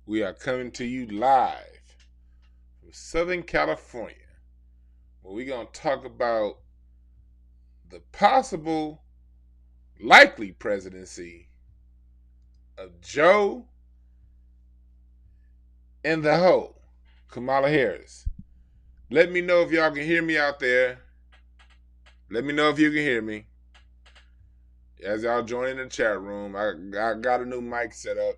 We are coming to you live from Southern California, where we're going to talk about the possible, likely presidency of Joe and the hoe, Kamala Harris. Let me know if y'all can hear me out there. Let me know if you can hear me. As y'all join in the chat room, I got a new mic set up.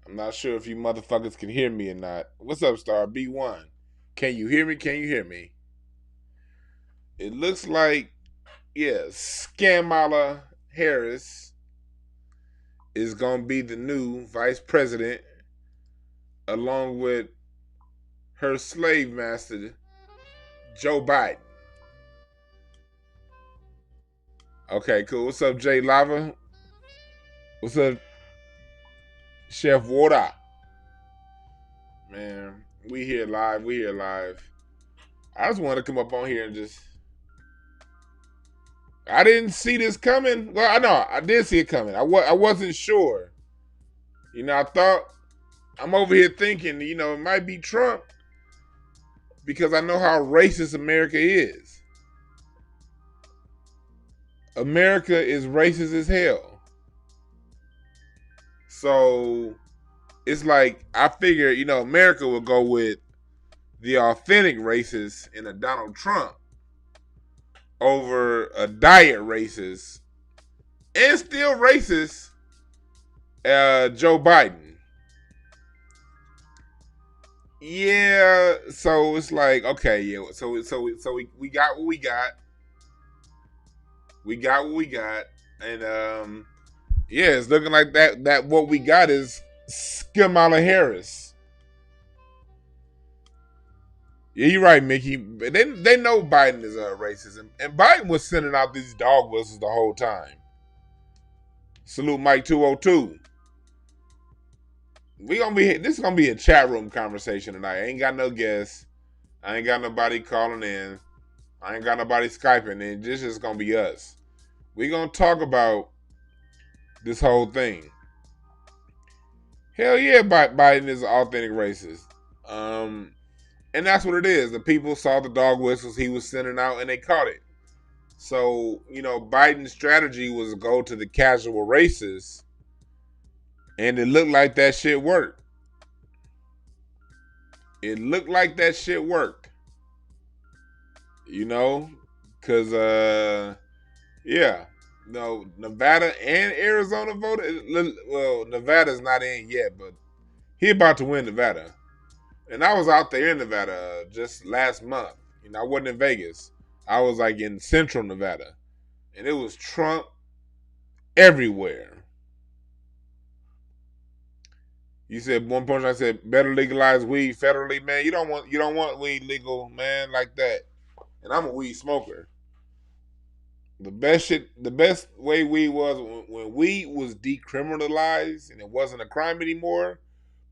I'm not sure if you motherfuckers can hear me or not. What's up, Star B1? Can you hear me? Can you hear me? It looks like, Kamala Harris is going to be the new vice president along with her slave master, Joe Biden. Okay, cool. What's up, Jay Lava? What's up, Chef Water? Man, we here live. I just wanted to come up on here and just... I didn't see this coming. Well, I know I did see it coming. I wasn't sure. I thought... I'm over here thinking, it might be Trump because I know how racist America is. America is racist as hell. So it's like, I figure, America will go with the authentic racist in a Donald Trump over a diet racist and still racist Joe Biden. Yeah, so it's like, okay, so we got what we got. We got what we got, and it's looking like that what we got is Kamala Harris. Yeah, you're right, Mickey. They know Biden is racist, and Biden was sending out these dog whistles the whole time. Salute Mike 202. This is gonna be a chat room conversation tonight. I ain't got no guests. I ain't got nobody calling in. I ain't got nobody Skyping in. This is gonna be us. We're gonna talk about this whole thing. Hell yeah, Biden is an authentic racist. And that's what it is. The people saw the dog whistles he was sending out and they caught it. So, Biden's strategy was to go to the casual racists, and it looked like that shit worked. Because, Nevada and Arizona voted. Well, Nevada's not in yet, but he about to win Nevada. And I was out there in Nevada just last month. I wasn't in Vegas. I was like in central Nevada. And it was Trump everywhere. You said one point. I said better legalize weed federally, man. You don't want weed legal, man, like that. And I'm a weed smoker. The best way weed was when weed was decriminalized and it wasn't a crime anymore,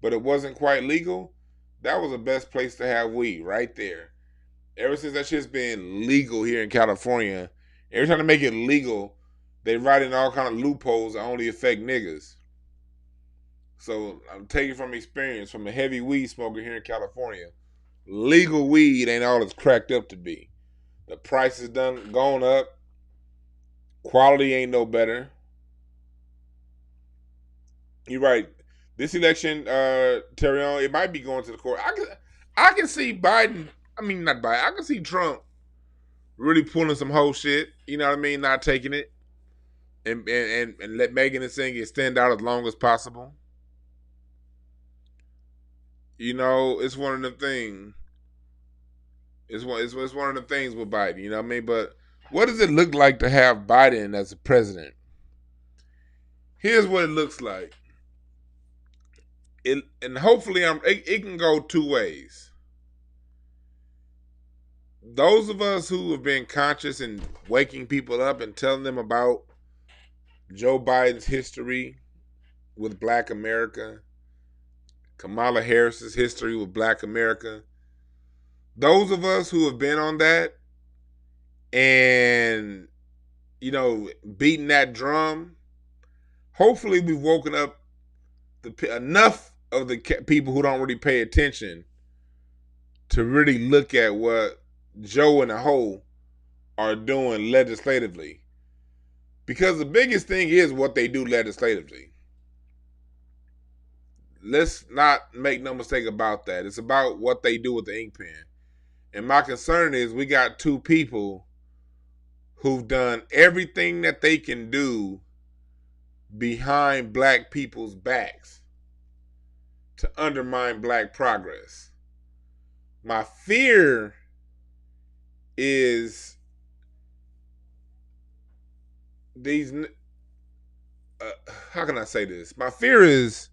but it wasn't quite legal. That was the best place to have weed, right there. Ever since that shit's been legal here in California, every time they make it legal, they write in all kind of loopholes that only affect niggas. So I'm taking from experience from a heavy weed smoker here in California. Legal weed ain't all it's cracked up to be. The price is gone up. Quality ain't no better. You're right. This election, Terrion, it might be going to the court. I can see Biden. I mean, not Biden. I can see Trump really pulling some whole shit. You know what I mean? Not taking it, and let Megan and Sing extend out as long as possible. It's one of the things. It's one of the things with Biden. You know what I mean? But what does it look like to have Biden as a president? Here's what it looks like. And hopefully it can go two ways. Those of us who have been conscious and waking people up and telling them about Joe Biden's history with Black America, Kamala Harris's history with Black America, those of us who have been on that and, beating that drum, hopefully we've woken up enough of the people who don't really pay attention to really look at what Joe and the Ho are doing legislatively. Because the biggest thing is what they do legislatively. Let's not make no mistake about that. It's about what they do with the ink pen. And my concern is we got two people who've done everything that they can do behind black people's backs to undermine black progress. My fear is these. How can I say this? My fear is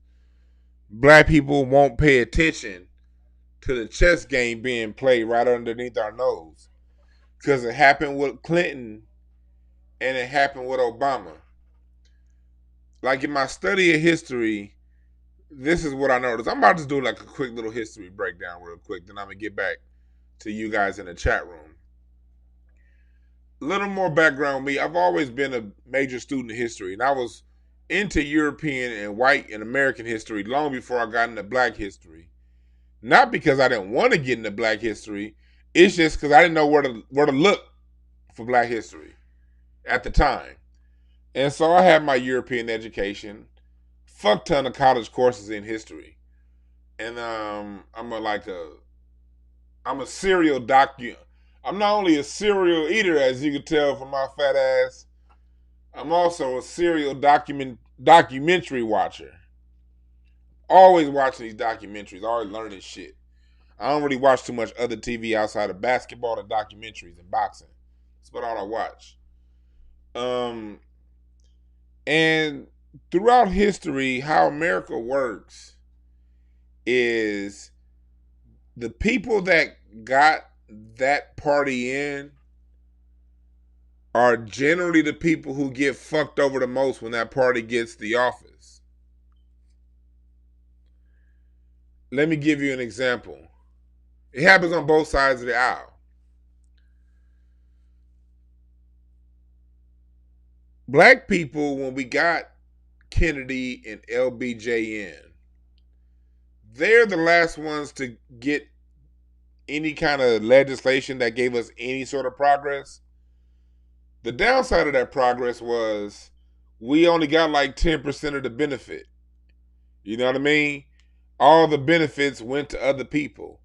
black people won't pay attention to the chess game being played right underneath our nose. Because it happened with Clinton and it happened with Obama. Like in my study of history, this is what I noticed. I'm about to do like a quick little history breakdown real quick. Then I'm going to get back to you guys in the chat room. A little more background on me. I've always been a major student of history. And I was into European and white and American history long before I got into black history. Not because I didn't want to get into black history. It's just because I didn't know where to look for black history at the time. And so I had my European education, fuck ton of college courses in history. And I'm a serial I'm not only a serial eater, as you can tell from my fat ass, I'm also a serial documentary watcher. Always watching these documentaries, always learning shit. I don't really watch too much other TV outside of basketball and documentaries and boxing. That's about all I watch. And throughout history, how America works is the people that got that party in are generally the people who get fucked over the most when that party gets the office. Let me give you an example. It happens on both sides of the aisle. Black people, when we got Kennedy and LBJ in, they're the last ones to get any kind of legislation that gave us any sort of progress. The downside of that progress was we only got like 10% of the benefit. You know what I mean? All the benefits went to other people.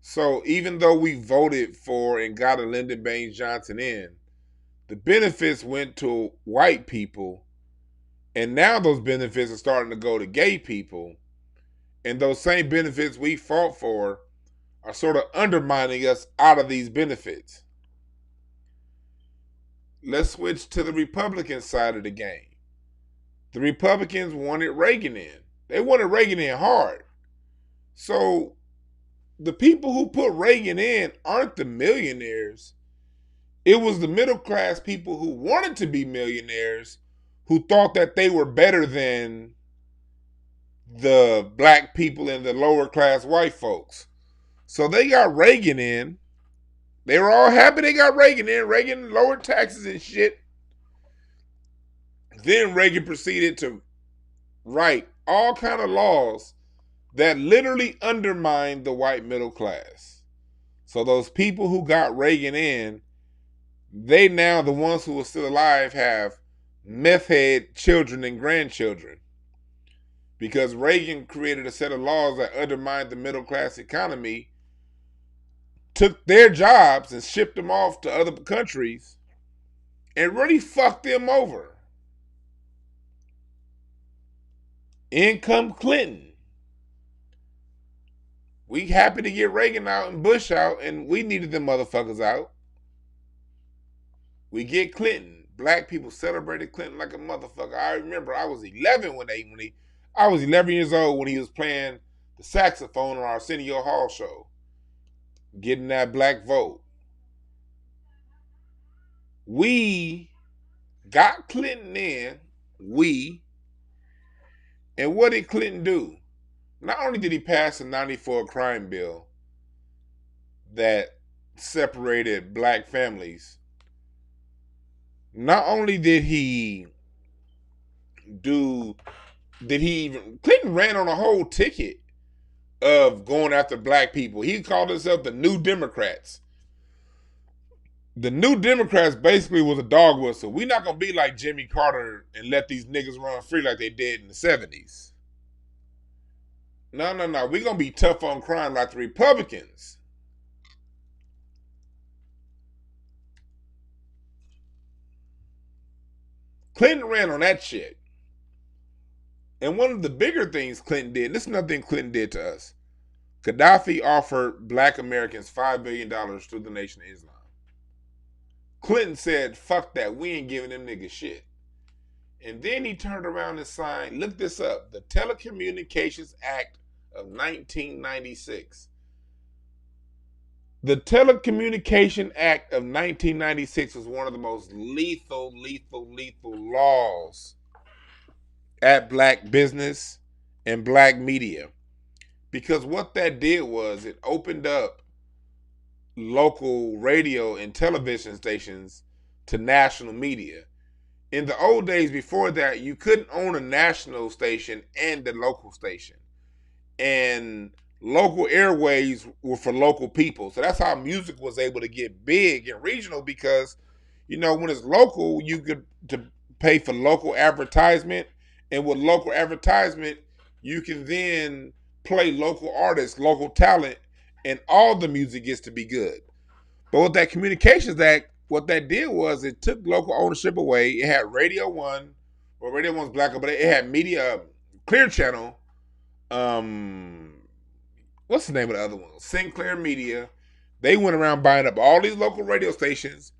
So even though we voted for and got a Lyndon Baines Johnson in, the benefits went to white people. And now those benefits are starting to go to gay people. And those same benefits we fought for are sort of undermining us out of these benefits. Let's switch to the Republican side of the game. The Republicans wanted Reagan in. They wanted Reagan in hard. So the people who put Reagan in aren't the millionaires. It was the middle class people who wanted to be millionaires who thought that they were better than the black people and the lower class white folks. So they got Reagan in. They were all happy they got Reagan in. Reagan lowered taxes and shit. Then Reagan proceeded to write all kind of laws that literally undermined the white middle class. So those people who got Reagan in, they now, the ones who are still alive, have meth head children and grandchildren. Because Reagan created a set of laws that undermined the middle class economy, took their jobs and shipped them off to other countries, and really fucked them over. In come Clinton. We happy to get Reagan out and Bush out, and we needed them motherfuckers out. We get Clinton. Black people celebrated Clinton like a motherfucker. I remember I was 11 I was 11 years old when he was playing the saxophone on our Arsenio Hall show, getting that black vote. We got Clinton in, and what did Clinton do? Not only did he pass the 94 crime bill that separated black families, not only did he do did he even? Clinton ran on a whole ticket of going after black people. He called himself the New Democrats. The New Democrats basically was a dog whistle. We're not gonna be like Jimmy Carter and let these niggas run free like they did in the 70s. No. We're gonna be tough on crime like the Republicans. Clinton ran on that shit. And one of the bigger things Clinton did, this is nothing Clinton did to us. Gaddafi offered black Americans $5 billion through the Nation of Islam. Clinton said, fuck that, we ain't giving them niggas shit. And then he turned around and signed, look this up, the Telecommunications Act of 1996. The Telecommunication Act of 1996 was one of the most lethal laws at black business and black media. Because what that did was it opened up local radio and television stations to national media. In the old days before that, you couldn't own a national station and the local station. And local airways were for local people. So that's how music was able to get big and regional because, you know, when it's local, you could to pay for local advertisement. And with local advertisement, you can then play local artists, local talent, and all the music gets to be good. But with that Communications Act, what that did was it took local ownership away. It had Radio One, well, Radio One's black, but it had Media Clear Channel. What's the name of the other one? Sinclair Media. They went around buying up all these local radio stations,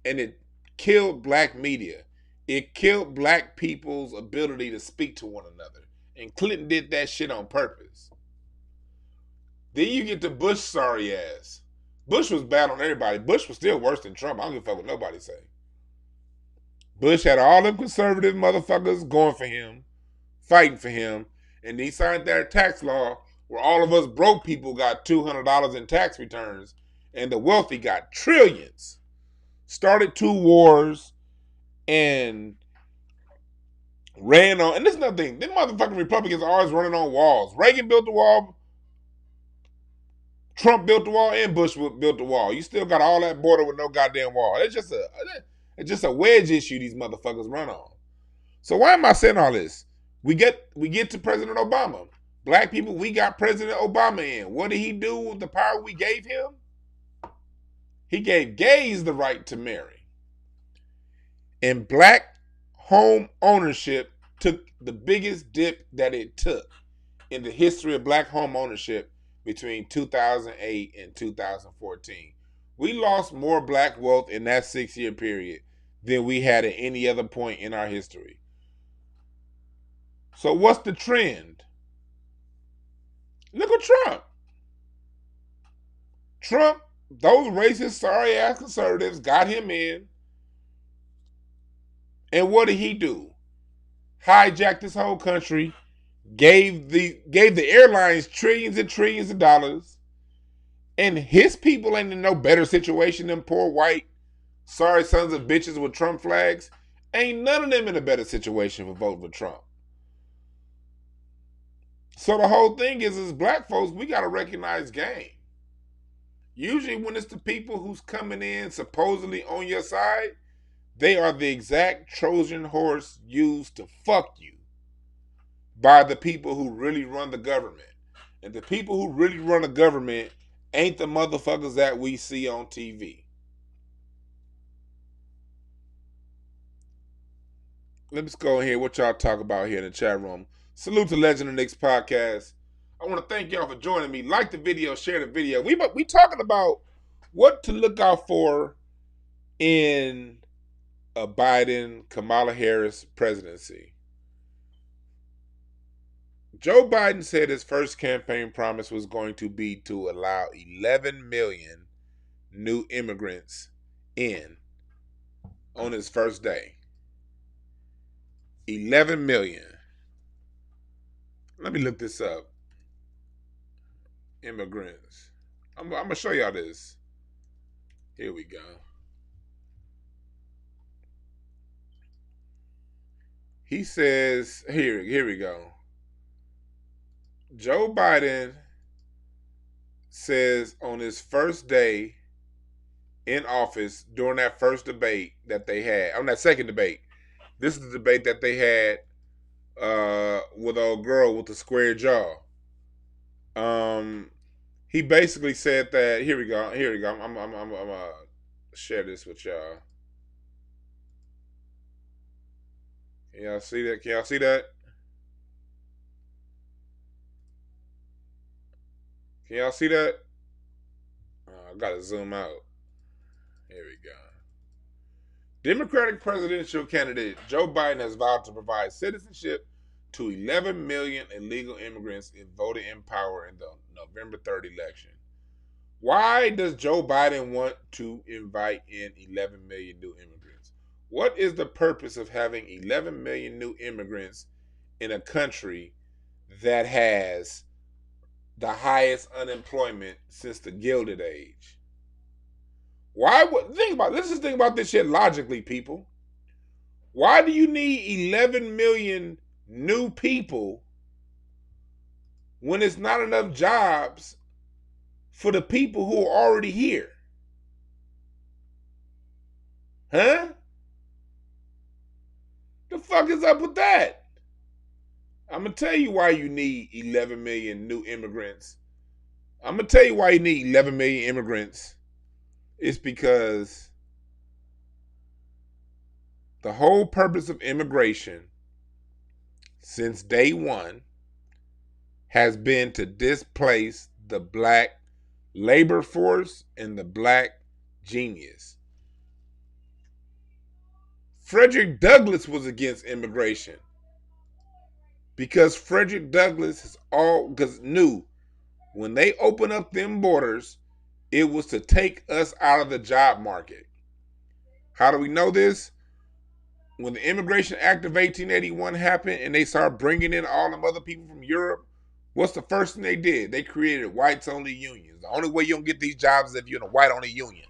and it killed black media. It killed black people's ability to speak to one another. And Clinton did that shit on purpose. Then you get to Bush sorry ass. Bush was bad on everybody. Bush was still worse than Trump. I don't give a fuck what nobody say. Bush had all them conservative motherfuckers going for him, fighting for him, and he signed that tax law where all of us broke people got $200 in tax returns, and the wealthy got trillions. Started 2 wars, and ran on, and this is nothing. Them motherfucking Republicans are always running on walls. Reagan built the wall, Trump built the wall, and Bush built the wall. You still got all that border with no goddamn wall. It's just a wedge issue these motherfuckers run on. So why am I saying all this? We get to President Obama. Black people, we got President Obama in. What did he do with the power we gave him? He gave gays the right to marry. And black home ownership took the biggest dip that it took in the history of black home ownership between 2008 and 2014. We lost more black wealth in that 6-year period than we had at any other point in our history. So what's the trend? Look at Trump. Trump, those racist, sorry-ass conservatives got him in. And what did he do? Hijacked this whole country, gave the airlines trillions and trillions of dollars, and his people ain't in no better situation than poor white, sorry sons of bitches with Trump flags. Ain't none of them in a better situation for voting for Trump. So the whole thing is, as black folks, we got to recognize game. Usually when it's the people who's coming in supposedly on your side, they are the exact Trojan horse used to fuck you by the people who really run the government. And the people who really run the government ain't the motherfuckers that we see on TV. Let's go ahead. What y'all talk about here in the chat room. Salute to Legend of Knicks podcast. I want to thank y'all for joining me. Like the video, share the video. We talking about what to look out for in a Biden-Kamala Harris presidency. Joe Biden said his first campaign promise was going to be to allow 11 million new immigrants in on his first day. 11 million. Let me look this up. Immigrants. I'm going to show y'all this. Here we go. He says, here we go. Joe Biden says on his first day in office during that first debate that they had, on that second debate, this is the debate that they had with a girl with the square jaw. He basically said that. Here we go. I'm gonna share this with y'all. Can y'all see that? Can y'all see that? Can y'all see that? I gotta zoom out. Here we go. Democratic presidential candidate Joe Biden has vowed to provide citizenship to 11 million illegal immigrants if voted in power in the November 3rd election. Why does Joe Biden want to invite in 11 million new immigrants? What is the purpose of having 11 million new immigrants in a country that has the highest unemployment since the Gilded Age? Why would think about this? Is think about this shit logically, people. Why do you need 11 million new people when it's not enough jobs for the people who are already here? Huh? The fuck is up with that? I'm gonna tell you why you need 11 million new immigrants. I'm gonna tell you why you need 11 million immigrants. It's because the whole purpose of immigration since day one has been to displace the black labor force and the black genius. Frederick Douglass was against immigration because Frederick Douglass knew when they opened up them borders, it was to take us out of the job market. How do we know this? When the Immigration Act of 1881 happened and they started bringing in all them other people from Europe, what's the first thing they did? They created whites-only unions. The only way you don't get these jobs is if you're in a white-only union.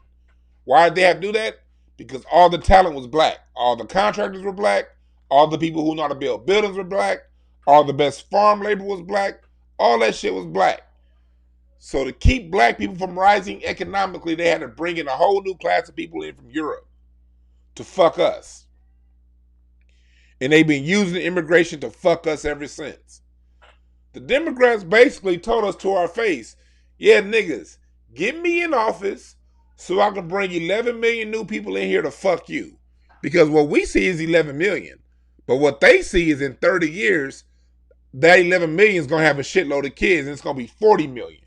Why did they have to do that? Because all the talent was black. All the contractors were black. All the people who know how to build buildings were black. All the best farm labor was black. All that shit was black. So to keep black people from rising economically, they had to bring in a whole new class of people in from Europe to fuck us. And they've been using immigration to fuck us ever since. The Democrats basically told us to our face, yeah, niggas, get me in office so I can bring 11 million new people in here to fuck you. Because what we see is 11 million. But what they see is in 30 years, that 11 million is going to have a shitload of kids and it's going to be 40 million.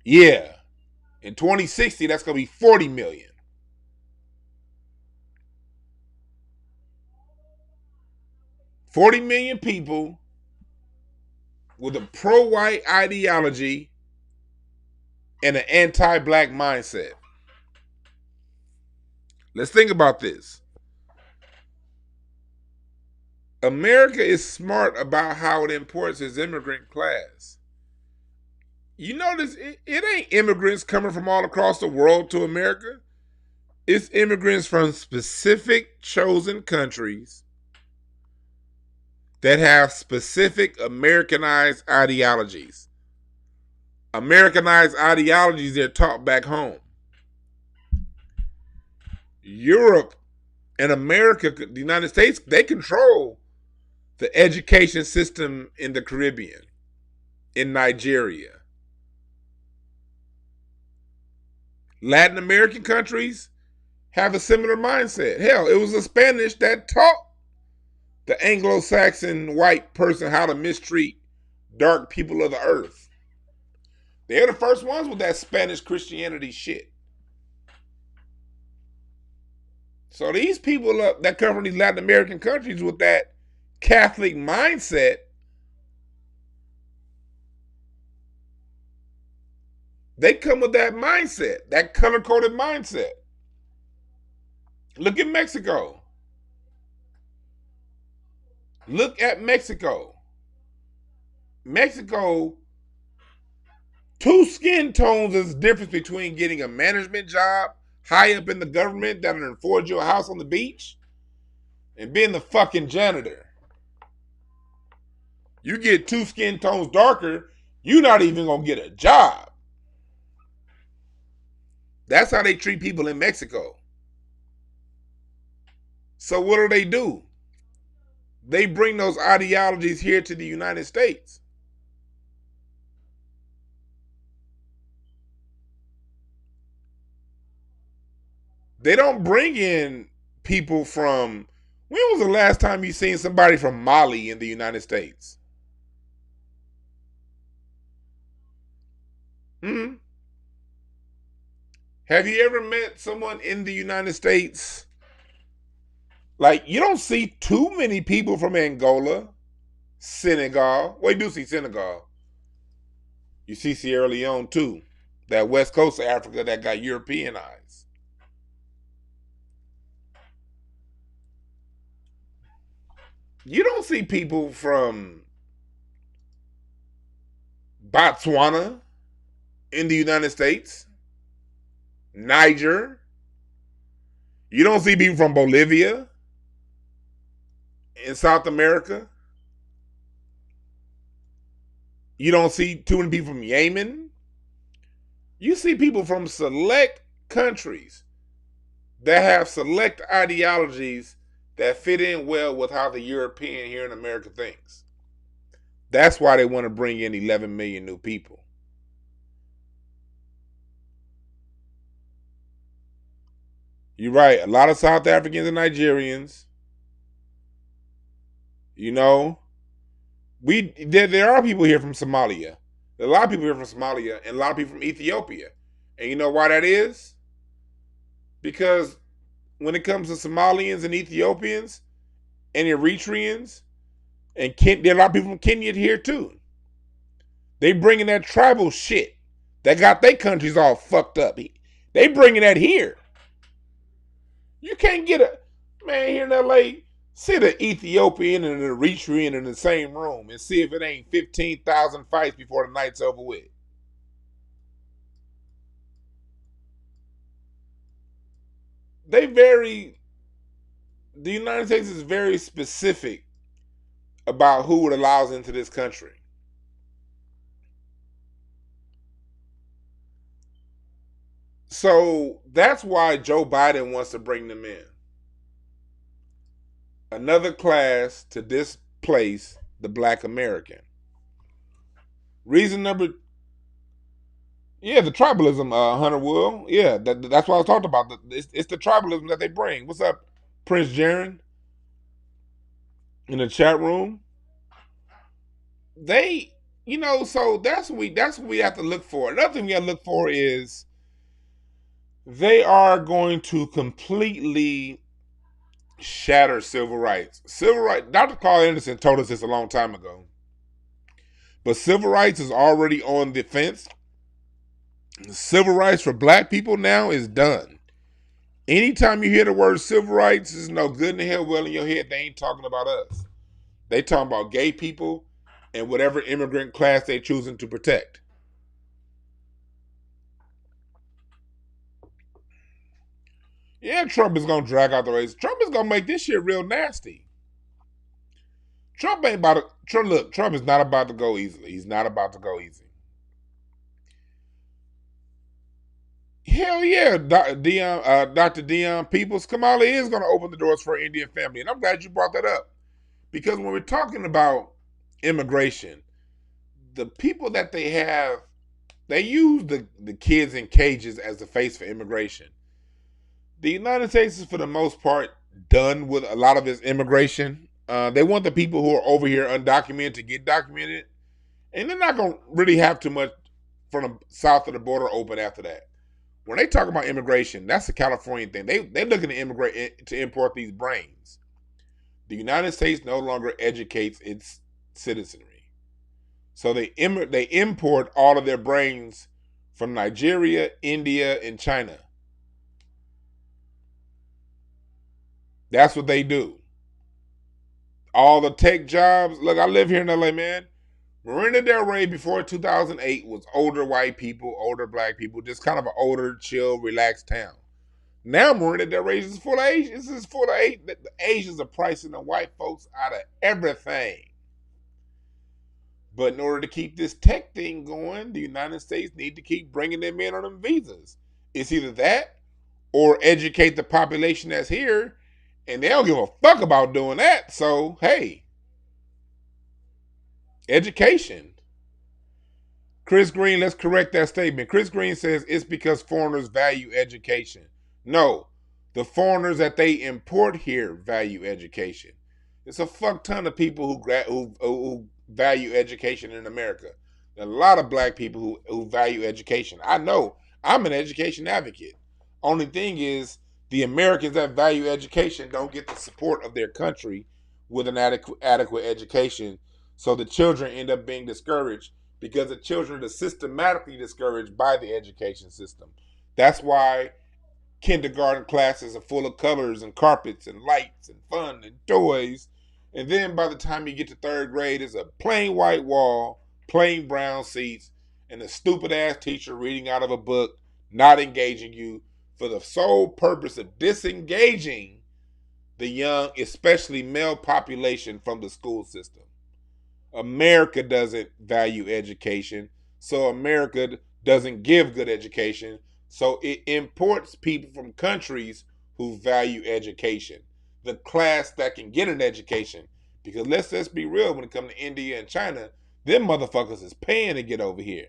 Yeah. In 2060, that's going to be 40 million. $40 million people with a pro-white ideology and an anti-black mindset. Let's think about this. America is smart about how it imports its immigrant class. You notice it ain't immigrants coming from all across the world to America. It's immigrants from specific chosen countries that have specific Americanized ideologies. Americanized ideologies they're taught back home. Europe and America, the United States, they control the education system in the Caribbean, in Nigeria. Latin American countries have a similar mindset. Hell, it was the Spanish that taught the Anglo-Saxon white person how to mistreat dark people of the earth. They're the first ones with that Spanish Christianity shit. So these people that come from these Latin American countries with that Catholic mindset, they come with that mindset, that color-coded mindset. Look at Mexico. Look at Mexico. Mexico, 2 skin tones is the difference between getting a management job high up in the government that'll afford you a house on the beach and being the fucking janitor. You get 2 skin tones darker, you're not even gonna get a job. That's how they treat people in Mexico. So what do? They bring those ideologies here to the United States. They don't bring in people from. When was the last time you seen somebody from Mali in the United States? Hmm. Have you ever met someone in the United States? Like, you don't see too many people from Angola, Senegal. Well, you do see Senegal. You see Sierra Leone too. That west coast of Africa that got European eyes. You don't see people from Botswana in the United States, Niger. You don't see people from Bolivia in South America. You don't see too many people from Yemen. You see people from select countries that have select ideologies that fit in well with how the European here in America thinks. That's why they want to bring in 11 million new people. You're right. A lot of South Africans and Nigerians. You know, there are people here from Somalia. There are a lot of people here from Somalia and a lot of people from Ethiopia. And you know why that is? Because when it comes to Somalians and Ethiopians and Eritreans, and there are a lot of people from Kenya here too. They bringing that tribal shit that got their countries all fucked up. They bringing that here. You can't get a man here in LA. Sit an Ethiopian and an Eritrean in the same room and see if it ain't 15,000 fights before the night's over with. The United States is very specific about who it allows into this country. So that's why Joe Biden wants to bring them in. Another class to displace the black American. Reason number, yeah, the tribalism, Hunter Will. Yeah, that's what I was talking about. It's the tribalism that they bring. What's up, Prince Jaron? In the chat room. They, so that's what we have to look for. Another thing we have to look for is they are going to completely shatter civil rights. Civil rights. Dr. Carl Anderson told us this a long time ago. But civil rights is already on the fence. Civil rights for black people now is done. Anytime you hear the word civil rights, there's no good in the hell well in your head. They ain't talking about us. They talking about gay people and whatever immigrant class they choosing to protect. Yeah, Trump is gonna drag out the race. Trump is gonna make this shit real nasty. Trump ain't about to. Look, Trump is not about to go easily. He's not about to go easy. Hell yeah, Dr. Dion Peoples, Kamala is going to open the doors for an Indian family. And I'm glad you brought that up. Because when we're talking about immigration, the people that they have, they use the kids in cages as the face for immigration. The United States is, for the most part, done with a lot of its immigration. They want the people who are over here undocumented to get documented. And they're not going to really have too much from the south of the border open after that. When they talk about immigration, that's a California thing. They're looking to immigrate to import these brains. The United States no longer educates its citizenry, so they import all of their brains from Nigeria, India, and China. That's what they do. All the tech jobs. Look, I live here in LA, man. Marina Del Rey before 2008 was older white people, older black people, just kind of an older, chill, relaxed town. Now I'm worried that their race is full of Asians. This is full of Asians. The Asians are pricing the white folks out of everything. But in order to keep this tech thing going, the United States need to keep bringing them in on them visas. It's either that or educate the population that's here, and they don't give a fuck about doing that. So, hey, education. Chris Green, let's correct that statement. Chris Green says it's because foreigners value education. No, the foreigners that they import here value education. It's a fuck ton of people who value education in America. A lot of black people who value education. I know. I'm an education advocate. Only thing is, the Americans that value education don't get the support of their country with an adequate education. So the children end up being discouraged because the children are systematically discouraged by the education system. That's why kindergarten classes are full of colors and carpets and lights and fun and toys. And then by the time you get to third grade, it's a plain white wall, plain brown seats, and a stupid ass teacher reading out of a book, not engaging you for the sole purpose of disengaging the young, especially male population from the school system. America doesn't value education, so America doesn't give good education, so it imports people from countries who value education, the class that can get an education. Because let's be real, when it comes to India and China, them motherfuckers is paying to get over here.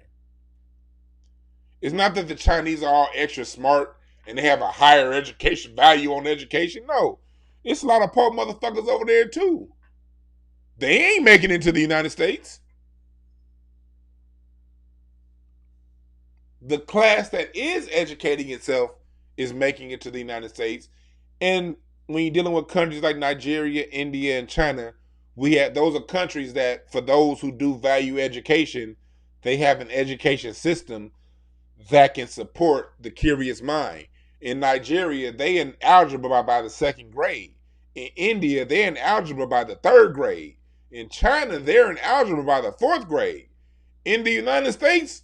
It's not that the Chinese are all extra smart and they have a higher education value on education. No, it's a lot of poor motherfuckers over there too. They ain't making it to the United States. The class that is educating itself is making it to the United States. And when you're dealing with countries like Nigeria, India, and China, those are countries that, for those who do value education, they have an education system that can support the curious mind. In Nigeria, they in algebra by the second grade. In India, they're in algebra by the third grade. In China, they're in algebra by the fourth grade. In the United States,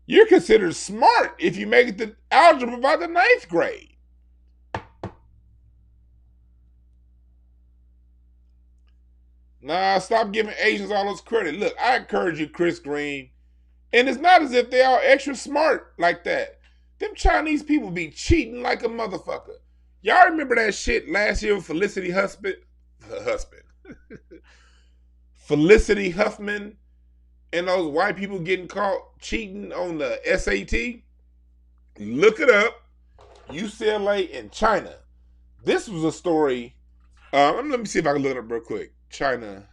you're considered smart if you make it to algebra by the ninth grade. Nah, stop giving Asians all this credit. Look, I encourage you, Chris Green. And it's not as if they are extra smart like that. Them Chinese people be cheating like a motherfucker. Y'all remember that shit last year with Felicity Huffman and those white people getting caught cheating on the SAT? Look it up. UCLA and China. This was a story. Let me see if I can look it up real quick. China.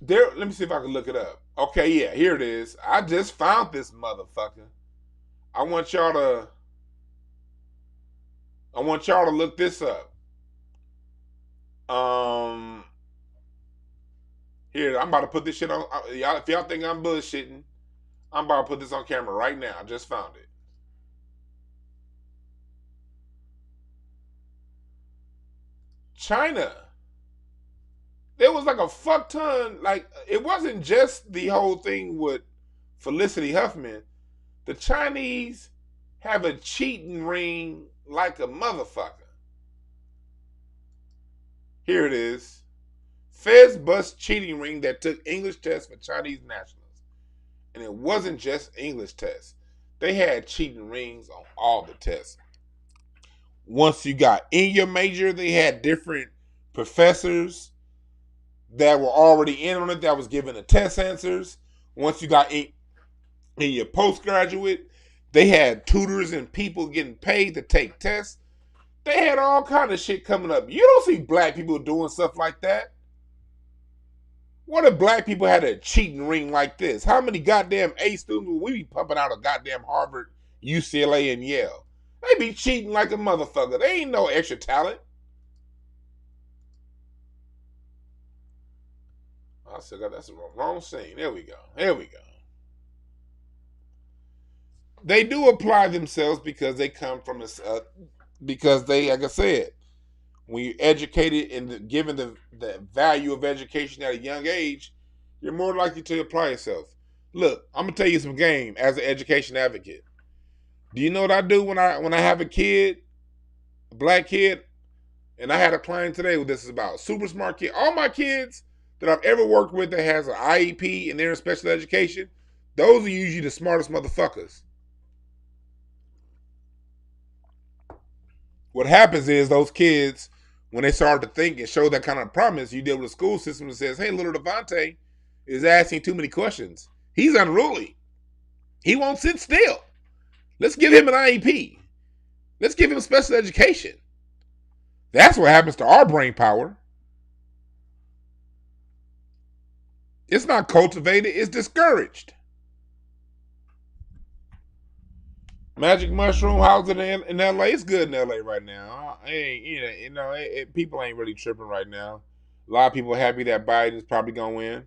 Let me see if I can look it up. Okay, yeah, here it is. I just found this motherfucker. I want y'all to look this up. Here, I'm about to put this shit on. Y'all, if y'all think I'm bullshitting, I'm about to put this on camera right now. I just found it. China. There was like a fuck ton. Like, it wasn't just the whole thing with Felicity Huffman. The Chinese have a cheating ring like a motherfucker. Here it is. Feds bust cheating ring that took English tests for Chinese nationals. And it wasn't just English tests. They had cheating rings on all the tests. Once you got in your major, they had different professors that were already in on it that was giving the test answers. Once you got in your postgraduate, they had tutors and people getting paid to take tests. They had all kind of shit coming up. You don't see black people doing stuff like that. What if black people had a cheating ring like this? How many goddamn A students would we be pumping out of goddamn Harvard, UCLA, and Yale? They be cheating like a motherfucker. They ain't no extra talent. I still got that's the wrong scene. There we go. They do apply themselves because they come from because they, like I said, when you're educated and given the value of education at a young age, you're more likely to apply yourself. Look, I'm gonna tell you some game as an education advocate. Do you know what I do when I have a kid, a black kid, and I had a client today what this is about. Super smart kid. All my kids that I've ever worked with that has an IEP and they're in special education, those are usually the smartest motherfuckers. What happens is those kids, when they start to think and show that kind of promise, you deal with a school system that says, hey, little Devontae is asking too many questions. He's unruly. He won't sit still. Let's give him an IEP. Let's give him special education. That's what happens to our brain power. It's not cultivated, it's discouraged. Magic mushroom, how's it in LA? It's good in LA right now. People ain't really tripping right now. A lot of people are happy that Biden's probably gonna win.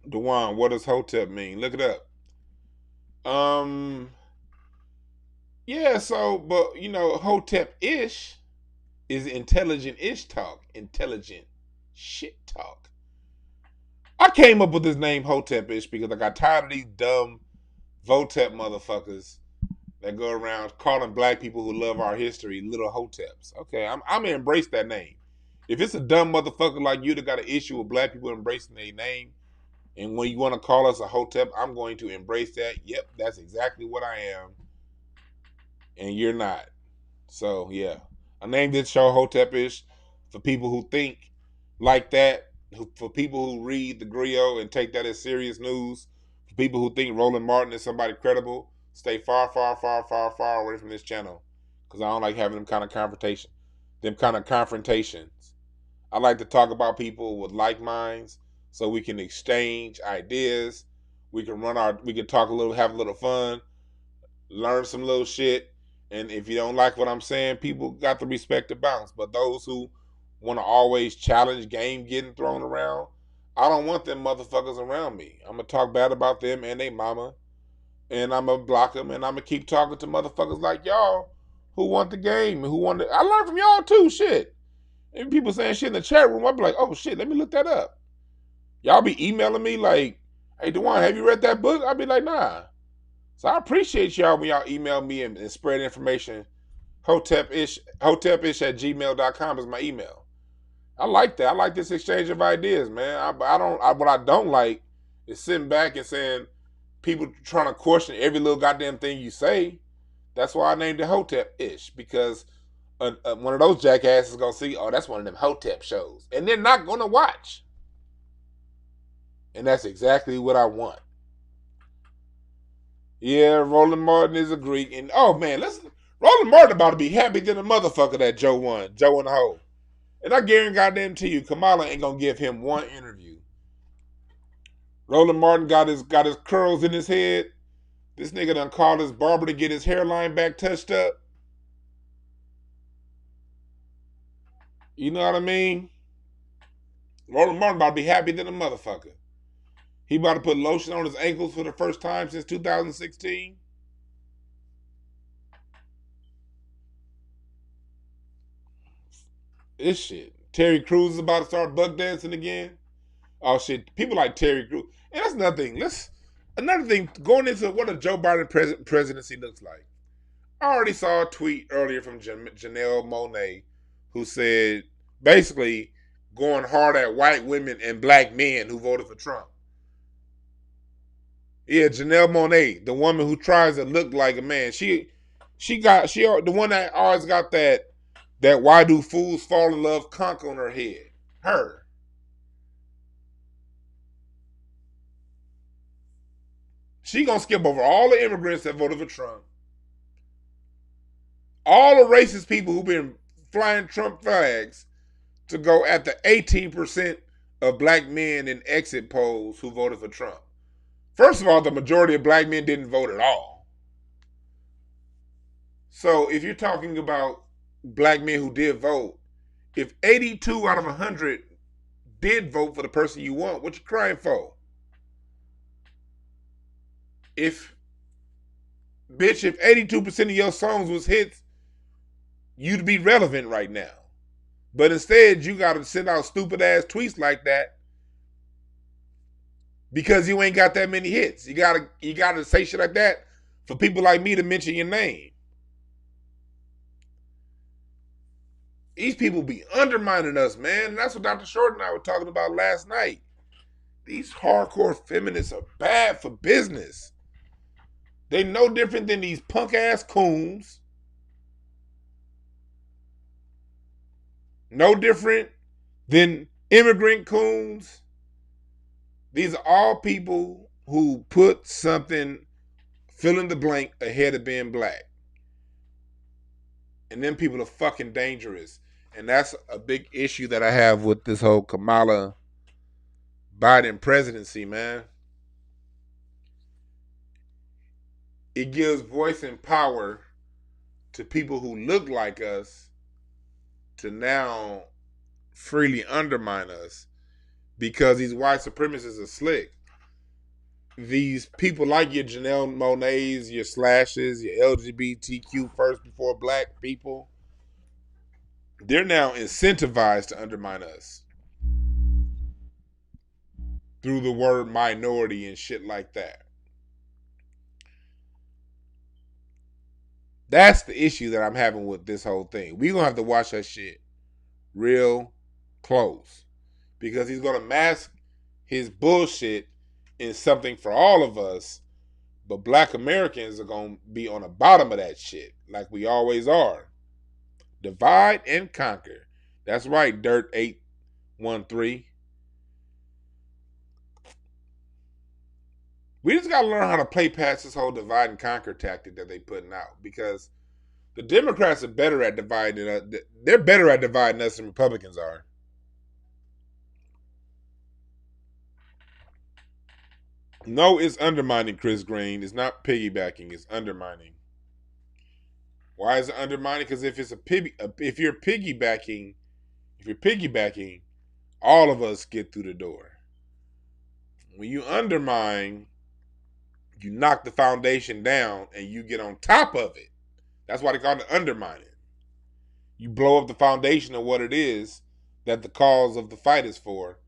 Dwan, what does Hotep mean? Look it up. Yeah, so but Hotep-ish is intelligent-ish talk. Intelligent shit talk. I came up with this name Hotepish because I got tired of these dumb Votep motherfuckers that go around calling black people who love our history little Hoteps. Okay, I'm gonna embrace that name. If it's a dumb motherfucker like you that got an issue with black people embracing their name, and when you want to call us a Hotep, I'm going to embrace that. Yep, that's exactly what I am, and you're not. So yeah, I named this show Hotepish for people who think like that, for people who read the griot and take that as serious news, for people who think Roland Martin is somebody credible. Stay far, far, far, far, far away from this channel because I don't like having them kind of confrontations. I like to talk about people with like minds so we can exchange ideas. We can talk a little, have a little fun, learn some little shit. And if you don't like what I'm saying, people got to respect the bounce. But those who want to always challenge game getting thrown around, I don't want them motherfuckers around me. I'm going to talk bad about them and they mama. And I'm going to block them. And I'm going to keep talking to motherfuckers like y'all who want the game. I learned from y'all too, shit. And people saying shit in the chat room, I'll be like, oh shit, let me look that up. Y'all be emailing me like, hey, Dwan, have you read that book? I'll be like, nah. So I appreciate y'all when y'all email me and spread information. Hotepish at gmail.com is my email. I like that. I like this exchange of ideas, man. What I don't like is sitting back and saying people trying to question every little goddamn thing you say. That's why I named it Hotepish, because one of those jackasses is gonna see, oh, that's one of them Hotep shows, and they're not gonna watch. And that's exactly what I want. Yeah, Roland Martin is a Greek, and oh man, Roland Martin about to be happy than a motherfucker that Joe won, Joe and the Ho. And I guarantee you, Kamala ain't gonna give him one interview. Roland Martin got his curls in his head. This nigga done called his barber to get his hairline back touched up. You know what I mean? Roland Martin about to be happy than a motherfucker. He about to put lotion on his ankles for the first time since 2016. This shit. Terry Crews is about to start buck dancing again. Oh shit. People like Terry Crews. And that's another thing, going into what a Joe Biden presidency looks like. I already saw a tweet earlier from Janelle Monáe who said, basically going hard at white women and black men who voted for Trump. Yeah, Janelle Monáe, the woman who tries to look like a man. She the one that always got that why do fools fall in love conch on her head. Her. She gonna skip over all the immigrants that voted for Trump. All the racist people who've been flying Trump flags to go at the 18% of black men in exit polls who voted for Trump. First of all, the majority of black men didn't vote at all. So if you're talking about black men who did vote, if 82 out of 100 did vote for the person you want, what you crying for? If 82% of your songs was hits, you'd be relevant right now. But instead, you got to send out stupid ass tweets like that because you ain't got that many hits. You gotta say shit like that for people like me to mention your name. These people be undermining us, man. And that's what Dr. Short and I were talking about last night. These hardcore feminists are bad for business. They no different than these punk ass coons. No different than immigrant coons. These are all people who put something, fill in the blank, ahead of being black. And then people are fucking dangerous. And that's a big issue that I have with this whole Kamala Biden presidency, man. It gives voice and power to people who look like us to now freely undermine us because these white supremacists are slick. These people like your Janelle Monáes, your Slashes, your LGBTQ first before black people, they're now incentivized to undermine us through the word minority and shit like that. That's the issue that I'm having with this whole thing. We're going to have to watch that shit real close because he's going to mask his bullshit in something for all of us, but black Americans are going to be on the bottom of that shit like we always are. Divide and conquer. That's right, Dirt 813. We just got to learn how to play past this whole divide and conquer tactic that they putting out because the Democrats are better at dividing us. They're better at dividing us than Republicans are. No, it's undermining, Chris Green. It's not piggybacking. It's undermining. Why is it undermining? Because if you're piggybacking, all of us get through the door. When you undermine, you knock the foundation down and you get on top of it. That's why they call it undermining. You blow up the foundation of what it is that the cause of the fight is for,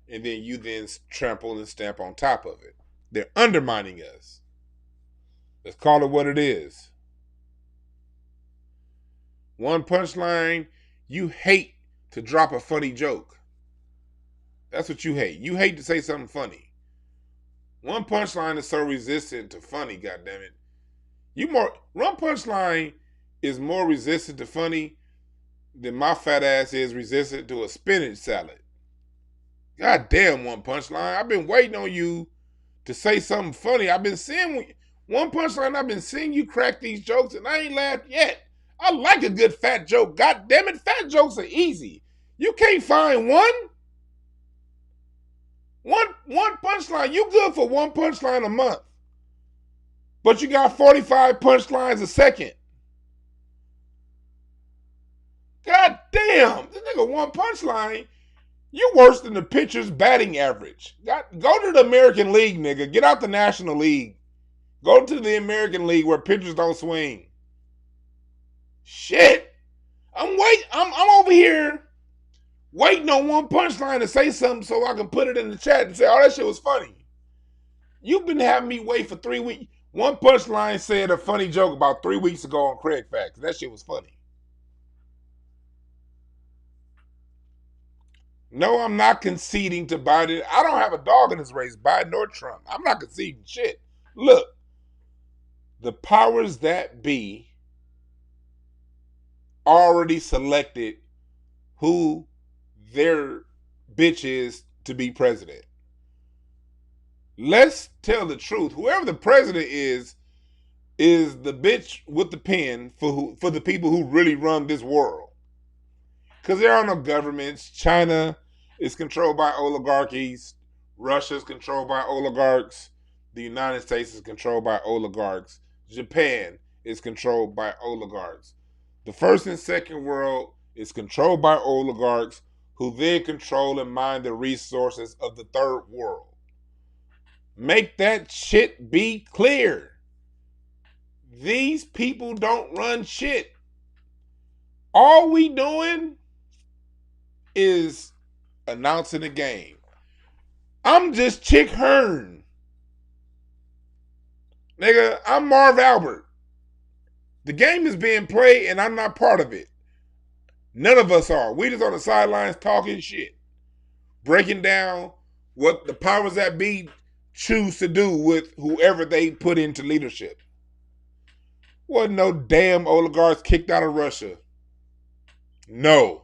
and then you then trample and stamp on top of it. They're undermining us. Let's call it what it is. One punchline, you hate to drop a funny joke. That's what you hate. You hate to say something funny. One punchline is so resistant to funny, goddammit. One punchline is more resistant to funny than my fat ass is resistant to a spinach salad. God damn, one punchline. I've been waiting on you to say something funny. I've been seeing one punchline. I've been seeing you crack these jokes and I ain't laughed yet. I like a good fat joke. God damn it, fat jokes are easy. You can't find one. One punchline. You good for one punchline a month. But you got 45 punchlines a second. God damn. This nigga one punchline. You worse than the pitcher's batting average. Go to the American League, nigga. Get out the National League. Go to the American League where pitchers don't swing. Shit. I'm over here waiting on one punchline to say something so I can put it in the chat and say, oh, that shit was funny. You've been having me wait for 3 weeks. One punchline said a funny joke about 3 weeks ago on Craig Facts. That shit was funny. No, I'm not conceding to Biden. I don't have a dog in this race, Biden or Trump. I'm not conceding shit. Look, the powers that be already selected who their bitch is to be president. Let's tell the truth. Whoever the president is the bitch with the pen for the people who really run this world. Because there are no governments. China is controlled by oligarchies. Russia is controlled by oligarchs. The United States is controlled by oligarchs. Japan is controlled by oligarchs. The first and second world is controlled by oligarchs who then control and mine the resources of the third world. Make that shit be clear. These people don't run shit. All we doing is announcing a game. I'm just Chick Hearn. Nigga, I'm Marv Albert. The game is being played and I'm not part of it. None of us are. We just on the sidelines talking shit. Breaking down what the powers that be choose to do with whoever they put into leadership. Wasn't no damn oligarchs kicked out of Russia. No.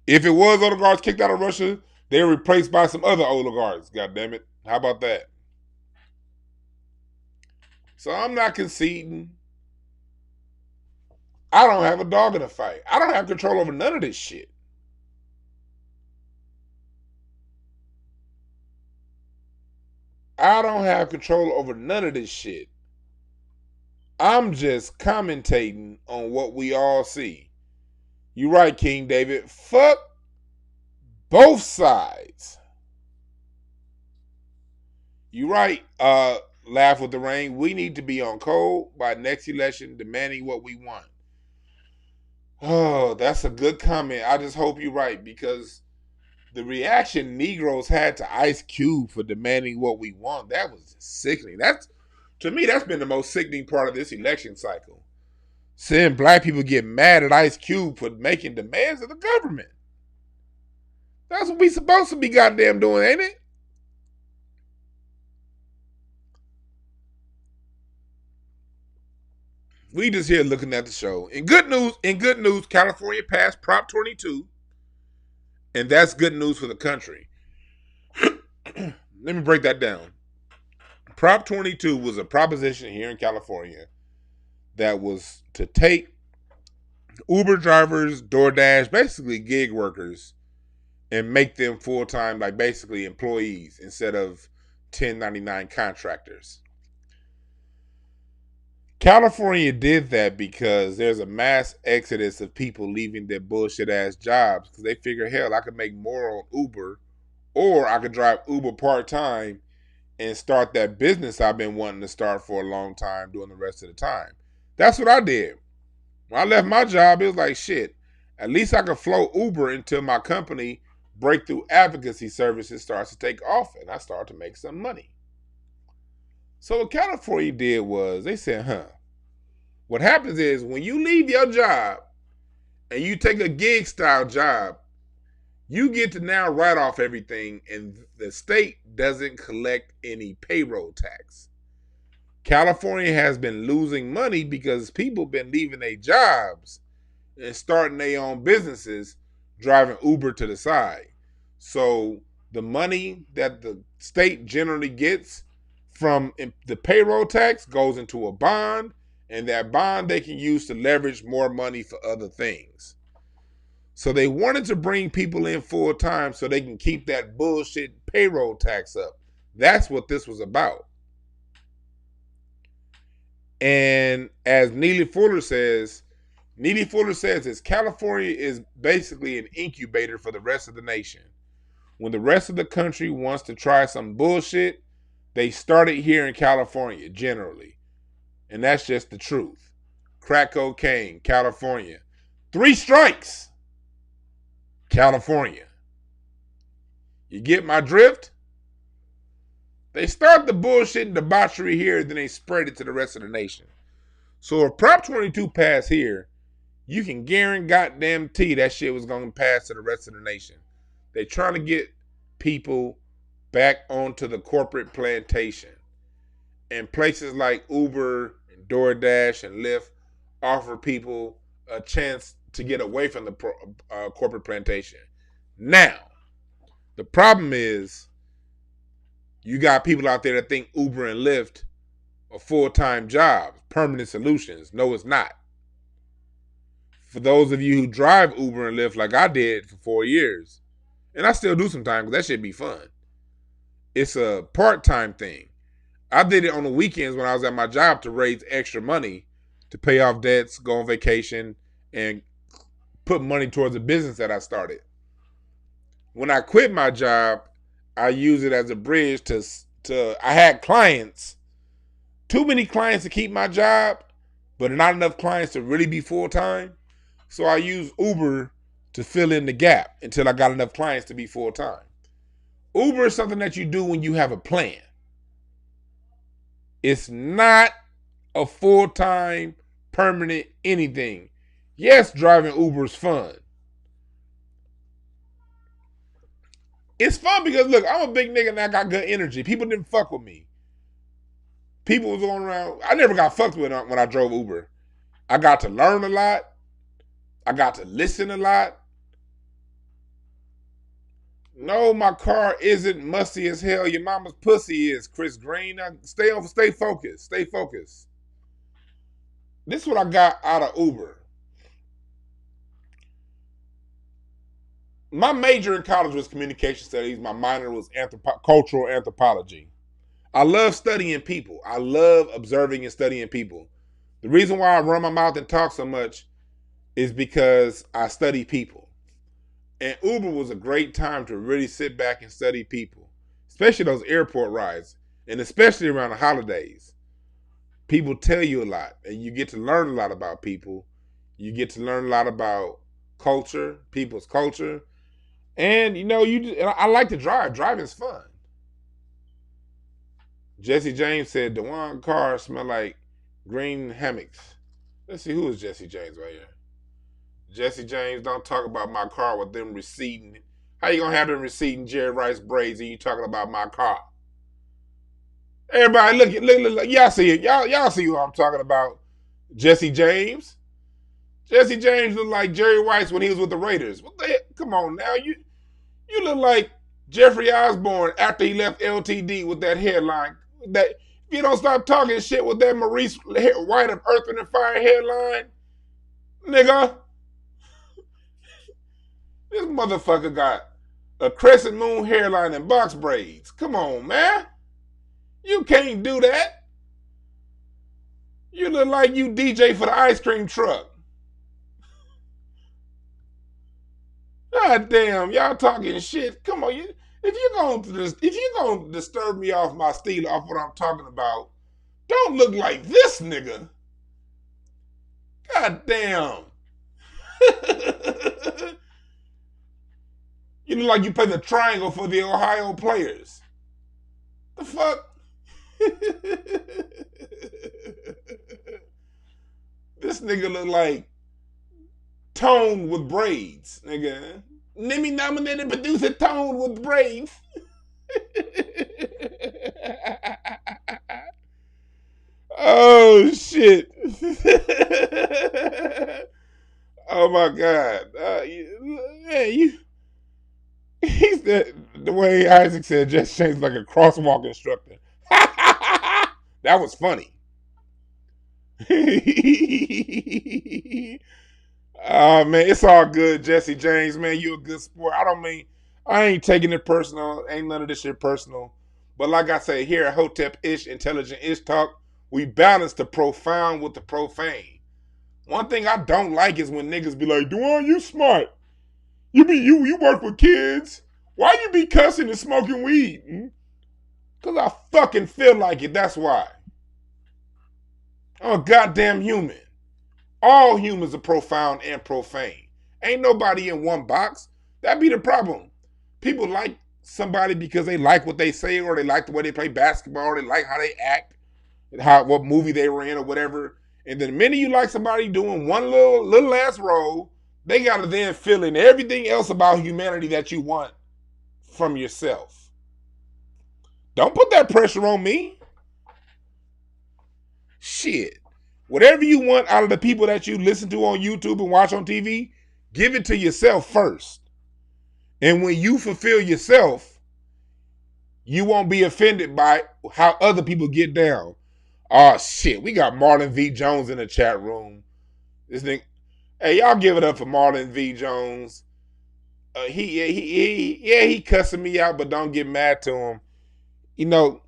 If it was oligarchs kicked out of Russia, they were replaced by some other oligarchs. God damn it. How about that? So I'm not conceding. I don't have a dog in the fight. I don't have control over none of this shit. I don't have control over none of this shit. I'm just commentating on what we all see. You're right, King David. Fuck both sides. You're right, Laugh with the Rain. We need to be on code by next election demanding what we want. Oh, that's a good comment. I just hope you're right because the reaction Negroes had to Ice Cube for demanding what we want, that was sickening. To me, that's been the most sickening part of this election cycle. Seeing black people get mad at Ice Cube for making demands of the government. That's what we supposed to be goddamn doing, ain't it? We just here looking at the show. In good news, California passed Prop 22, and that's good news for the country. Let me break that down. Prop 22 was a proposition here in California that was to take Uber drivers, DoorDash, basically gig workers, and make them full-time, like basically employees instead of 1099 contractors. California did that because there's a mass exodus of people leaving their bullshit ass jobs because they figure, hell, I could make more on Uber, or I could drive Uber part-time and start that business I've been wanting to start for a long time doing the rest of the time. That's what I did. When I left my job, it was like, shit, at least I could float Uber until my company, Breakthrough Advocacy Services, starts to take off and I start to make some money. So what California did was they said, what happens is when you leave your job and you take a gig style job, you get to now write off everything and the state doesn't collect any payroll tax. California has been losing money because people been leaving their jobs and starting their own businesses, driving Uber to the side. So the money that the state generally gets from the payroll tax goes into a bond, and that bond they can use to leverage more money for other things. So they wanted to bring people in full time so they can keep that bullshit payroll tax up. That's what this was about. And as Neely Fuller says is California is basically an incubator for the rest of the nation. When the rest of the country wants to try some bullshit, they start it here in California, generally. And that's just the truth. Crack cocaine, California. 3 strikes, California. You get my drift? They start the bullshit and debauchery here, then they spread it to the rest of the nation. So if Prop 22 passed here, you can guarantee that shit was going to pass to the rest of the nation. They're trying to get people back onto the corporate plantation. And places like Uber and DoorDash and Lyft offer people a chance to get away from the corporate plantation. Now, the problem is you got people out there that think Uber and Lyft are full-time jobs, permanent solutions. No, it's not. For those of you who drive Uber and Lyft like I did for 4 years, and I still do sometimes because that shit be fun, it's a part-time thing. I did it on the weekends when I was at my job to raise extra money to pay off debts, go on vacation, and put money towards a business that I started. When I quit my job, I used it as a bridge to I had clients, too many clients to keep my job, but not enough clients to really be full-time. So I used Uber to fill in the gap until I got enough clients to be full-time. Uber is something that you do when you have a plan. It's not a full-time, permanent anything. Yes, driving Uber is fun. It's fun because, look, I'm a big nigga and I got good energy. People didn't fuck with me. People was going around. I never got fucked with when I drove Uber. I got to learn a lot. I got to listen a lot. No, my car isn't musty as hell. Your mama's pussy is, Chris Green. Stay focused. Stay focused. This is what I got out of Uber. My major in college was communication studies. My minor was cultural anthropology. I love studying people. I love observing and studying people. The reason why I run my mouth and talk so much is because I study people. And Uber was a great time to really sit back and study people, especially those airport rides, and especially around the holidays. People tell you a lot, and you get to learn a lot about people. You get to learn a lot about culture, people's culture. And, I like to drive. Driving's fun. Jesse James said, DeWan car smell like green hammocks. Let's see, who is Jesse James right here? Jesse James, don't talk about my car with them receding. How you gonna have them receding Jerry Rice braids and you talking about my car? Everybody, look, y'all see it. Y'all see what I'm talking about. Jesse James. Jesse James looked like Jerry Rice when he was with the Raiders. What the heck? Come on now, you look like Jeffrey Osborne after he left LTD with that hairline. That if you don't stop talking shit with that Maurice White of Earth, Wind and Fire hairline, nigga. This motherfucker got a crescent moon hairline and box braids. Come on, man. You can't do that. You look like you DJ for the ice cream truck. God damn, y'all talking shit. Come on, if you're gonna disturb me off my steal off what I'm talking about, don't look like this nigga. God damn. You look like you play the triangle for the Ohio players. The fuck? This nigga look like Tone with braids, nigga. Emmy nominated producer Tone with braids. Oh shit. Oh my god. He's the way Isaac said, Jesse James like a crosswalk instructor. That was funny. Oh man, it's all good, Jesse James, man. You a good sport. I ain't taking it personal. Ain't none of this shit personal. But like I say, here at Hotepish, Intelligent Ish Talk, we balance the profound with the profane. One thing I don't like is when niggas be like, DwannBrown, you smart. You work with kids. Why you be cussing and smoking weed? Cause I fucking feel like it, that's why. I'm a goddamn human. All humans are profound and profane. Ain't nobody in one box. That be the problem. People like somebody because they like what they say, or they like the way they play basketball, or they like how they act, what movie they were in or whatever. And then the minute you like somebody doing one little ass role, they gotta then fill in everything else about humanity that you want from yourself. Don't put that pressure on me. Shit. Whatever you want out of the people that you listen to on YouTube and watch on TV, give it to yourself first. And when you fulfill yourself, you won't be offended by how other people get down. Oh shit, we got Marlon V. Jones in the chat room. This nigga, hey, y'all give it up for Marlon V. Jones. He cussing me out, but don't get mad to him. You know,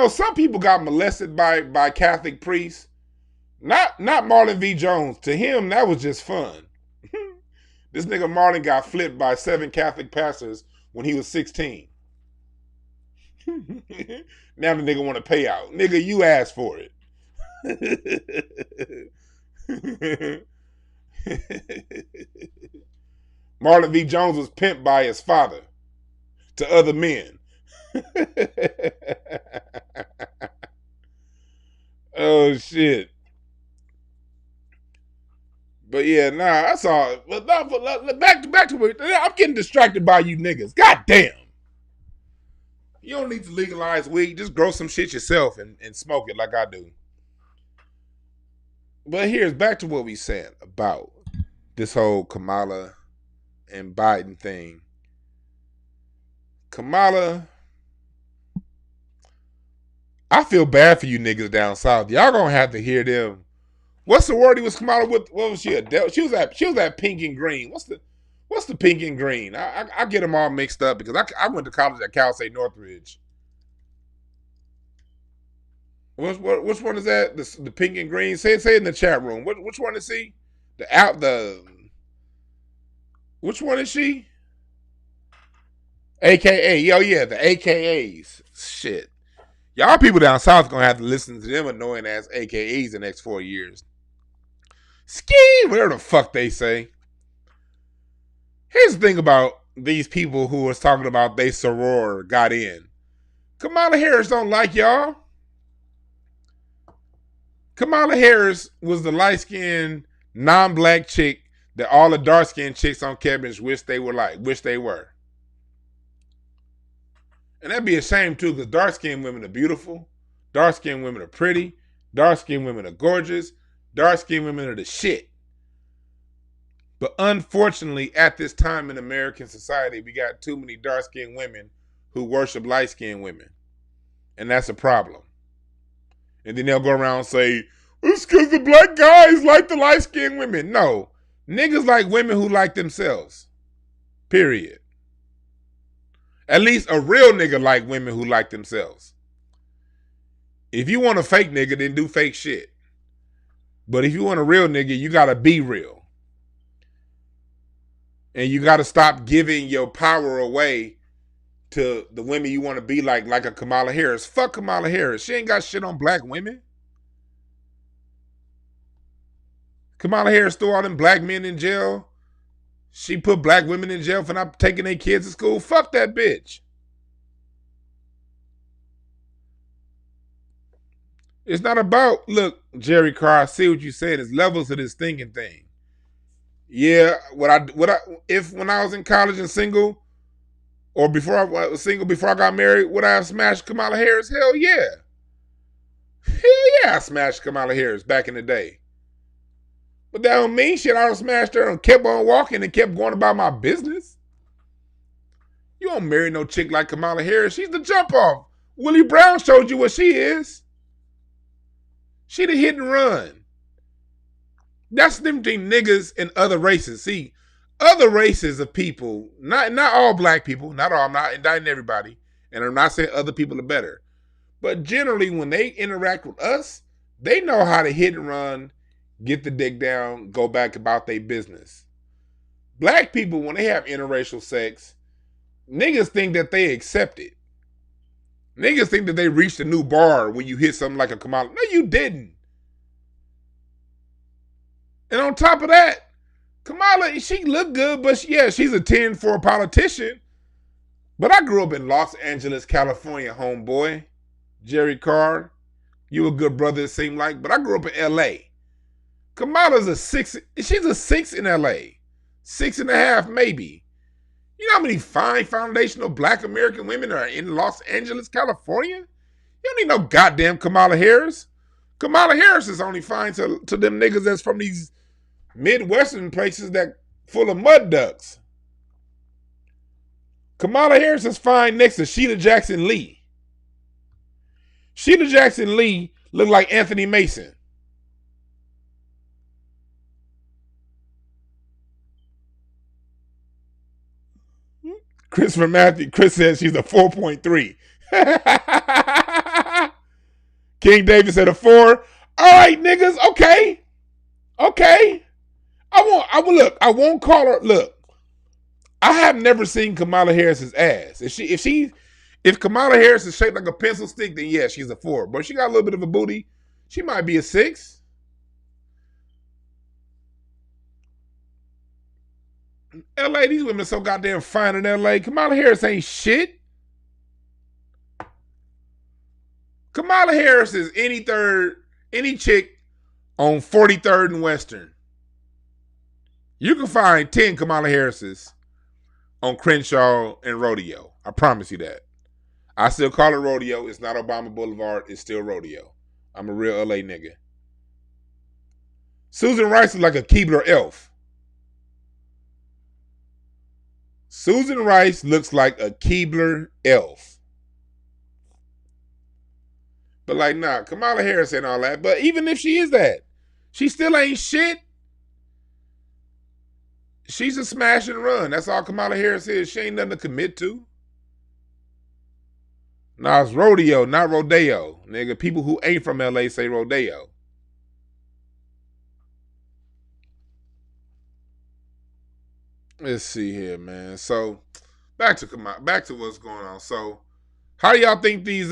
some people got molested by Catholic priests. Not Marlon V. Jones. To him, that was just fun. This nigga Marlon got flipped by 7 Catholic pastors when he was 16. Now the nigga want to pay out. Nigga, you asked for it. Marlon V. Jones was pimped by his father. to other men. Oh shit. But yeah, nah, I saw it. But back to what I'm getting distracted by you niggas. God damn. You don't need to legalize weed. Just grow some shit yourself and smoke it like I do. But here's back to what we said about this whole Kamala and Biden thing. Kamala, I feel bad for you niggas down south. Y'all gonna have to hear them. What sorority was Kamala with? What was she? She was at Pink and Green. What's the Pink and Green? I get them all mixed up because I went to college at Cal State Northridge. Which one is that? The Pink and Green. Say it in the chat room. Which one is she? Which one is she? AKA. Oh yeah, the AKAs. Shit. Y'all people down south gonna have to listen to them annoying ass AKAs the next 4 years. Ski, whatever the fuck they say. Here's the thing about these people who was talking about they soror got in. Kamala Harris don't like y'all. Kamala Harris was the light-skinned, non-black chick that all the dark-skinned chicks on cabins wish they were. And that'd be a shame too, because dark-skinned women are beautiful, dark-skinned women are pretty, dark-skinned women are gorgeous, dark-skinned women are the shit. But unfortunately, at this time in American society, we got too many dark-skinned women who worship light-skinned women. And that's a problem. And then they'll go around and say, it's because the black guys like the light-skinned women. No. Niggas like women who like themselves. Period. At least a real nigga like women who like themselves. If you want a fake nigga, then do fake shit. But if you want a real nigga, you gotta be real. And you gotta stop giving your power away to the women you want to be like a Kamala Harris. Fuck Kamala Harris. She ain't got shit on black women. Kamala Harris threw all them black men in jail. She put black women in jail for not taking their kids to school. Fuck that bitch. It's not about, look, Jerry Carr, I see what you said. It's levels of this thinking thing. Yeah, when I was in college and single, or before I was single, before I got married, would I have smashed Kamala Harris? Hell yeah. Hell yeah, I smashed Kamala Harris back in the day. But that don't mean shit. I done smashed her and kept on walking and kept going about my business. You don't marry no chick like Kamala Harris. She's the jump off. Willie Brown showed you what she is. She the hit and run. That's the difference between niggas and other races. See, other races of people, not all black people, not all, I'm not indicting everybody, and I'm not saying other people are better. But generally, when they interact with us, they know how to hit and run, get the dick down, go back about their business. Black people, when they have interracial sex, niggas think that they accept it. Niggas think that they reached a new bar when you hit something like a Kamala. No, you didn't. And on top of that, Kamala, she looked good, but she's a 10 for a politician. But I grew up in Los Angeles, California, homeboy. Jerry Carr, you a good brother, it seemed like. But I grew up in L.A. Kamala's a 6. She's a 6 in L.A. 6.5, maybe. You know how many fine foundational black American women are in Los Angeles, California? You don't need no goddamn Kamala Harris. Kamala Harris is only fine to them niggas that's from these Midwestern places that full of mud ducks. Kamala Harris is fine next to Sheila Jackson Lee. Sheila Jackson Lee looked like Anthony Mason. Chris says she's a 4.3. King David said a 4. All right, niggas, okay. I won't call her. Look, I have never seen Kamala Harris's ass. If Kamala Harris is shaped like a pencil stick, then yeah, she's a 4. But she got a little bit of a booty. She might be a 6. LA, these women so goddamn fine in LA. Kamala Harris ain't shit. Kamala Harris is any chick on 43rd and Western. You can find 10 Kamala Harrises on Crenshaw and Rodeo. I promise you that. I still call it Rodeo. It's not Obama Boulevard. It's still Rodeo. I'm a real LA nigga. Susan Rice is like a Keebler elf. Susan Rice looks like a Keebler elf. But like, nah, Kamala Harris ain't all that. But even if she is that, she still ain't shit. She's a smash and run. That's all Kamala Harris is. She ain't nothing to commit to. Nah, it's rodeo, not rodeo. Nigga, people who ain't from LA say rodeo. Let's see here, man. So back to what's going on. So how y'all think these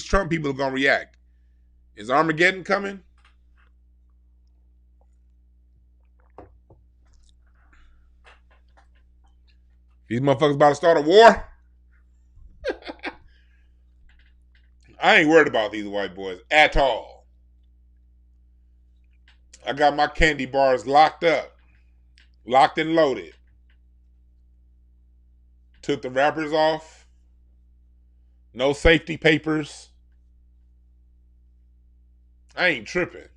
Trump people are gonna react? Is Armageddon coming? These motherfuckers about to start a war? I ain't worried about these white boys at all. I got my candy bars locked up. Locked and loaded. Took the wrappers off. No safety papers. I ain't tripping.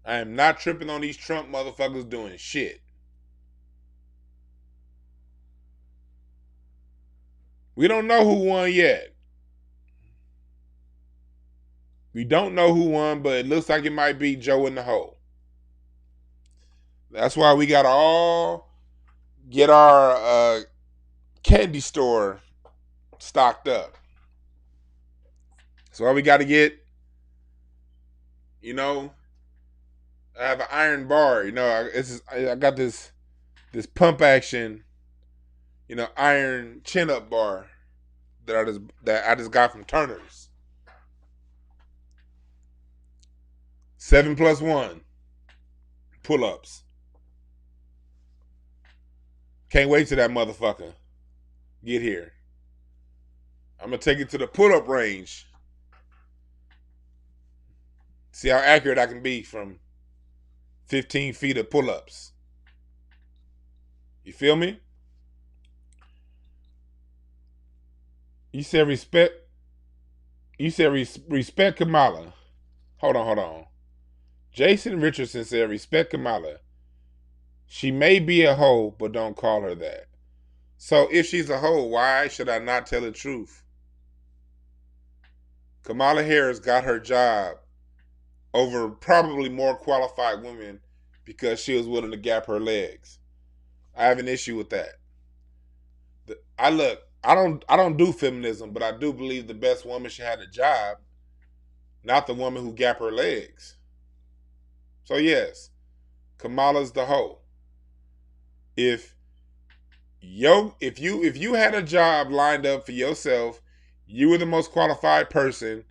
I am not tripping on these Trump motherfuckers doing shit. We don't know who won yet. We don't know who won, but it looks like it might be Joe in the hole. That's why we gotta all get our candy store stocked up. That's why we gotta get, I have an iron bar. I got this pump action, iron chin up bar that I just got from Turner's. 7+1 pull-ups. Can't wait till that motherfucker get here. I'm gonna take it to the pull-up range. See how accurate I can be from 15 feet of pull-ups. You feel me? You said respect. You said respect Kamala. Hold on. Jason Richardson said respect Kamala. She may be a hoe, but don't call her that. So if she's a hoe, why should I not tell the truth? Kamala Harris got her job over probably more qualified women because she was willing to gap her legs. I have an issue with that. I don't do feminism, but I do believe the best woman should have a job, not the woman who gap her legs. So yes, Kamala's the hoe. If you had a job lined up for yourself, you were the most qualified person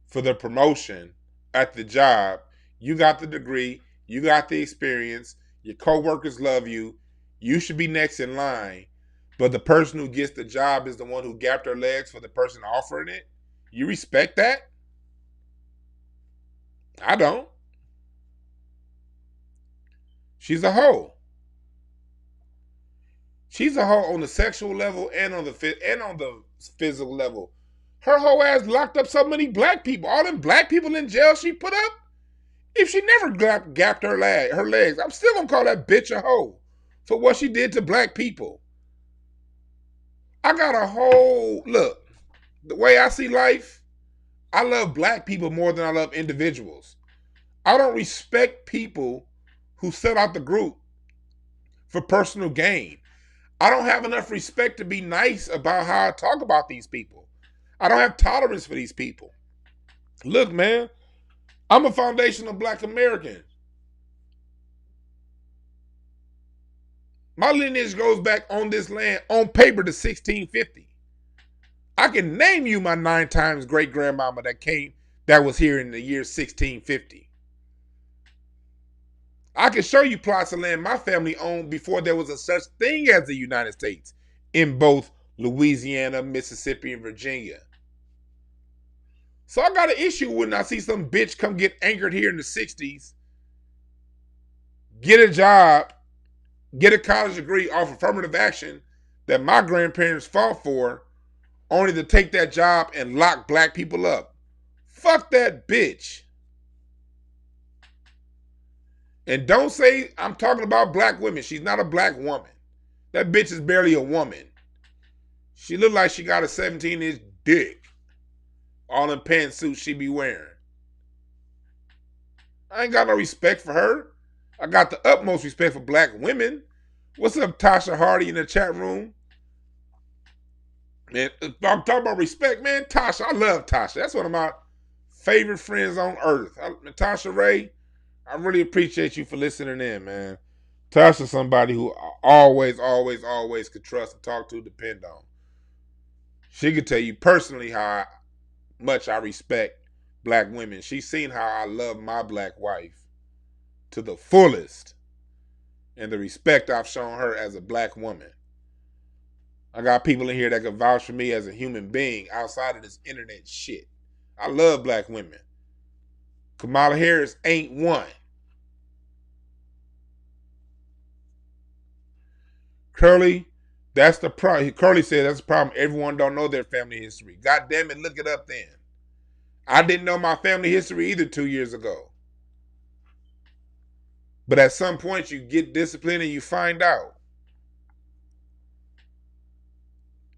for the promotion at the job, you got the degree, you got the experience, your coworkers love you, you should be next in line. But the person who gets the job is the one who gapped her legs for the person offering it. You respect that? I don't. She's a hoe. She's a hoe on the sexual level and on the physical level. Her hoe ass locked up so many black people. All them black people in jail she put up. If she never gapped her legs, I'm still gonna call that bitch a hoe for what she did to black people. I got a whole look. The way I see life, I love black people more than I love individuals. I don't respect people who set out the group for personal gain. I don't have enough respect to be nice about how I talk about these people. I don't have tolerance for these people. Look, man, I'm a foundational black American. My lineage goes back on this land on paper to 1650. I can name you my 9 times great grandmama that was here in the year 1650. I can show you plots of land my family owned before there was a such thing as the United States in both Louisiana, Mississippi, and Virginia. So I got an issue when I see some bitch come get anchored here in the 60s, get a job, get a college degree off affirmative action that my grandparents fought for, only to take that job and lock black people up. Fuck that bitch. And don't say I'm talking about black women. She's not a black woman. That bitch is barely a woman. She look like she got a 17-inch dick. All in pantsuits she be wearing. I ain't got no respect for her. I got the utmost respect for black women. What's up, Tasha Hardy in the chat room? Man, if I'm talking about respect, man, Tasha, I love Tasha. That's one of my favorite friends on earth. Tasha Ray, I really appreciate you for listening in, man. Tasha's somebody who I always could trust and talk to, depend on. She could tell you personally how much I respect black women. She's seen how I love my black wife to the fullest and the respect I've shown her as a black woman. I got people in here that can vouch for me as a human being outside of this internet shit. I love black women. Kamala Harris ain't one. Curly, that's the problem. Curly said that's the problem. Everyone don't know their family history. God damn it, look it up then. I didn't know my family history either 2 years ago. But at some point you get disciplined and you find out.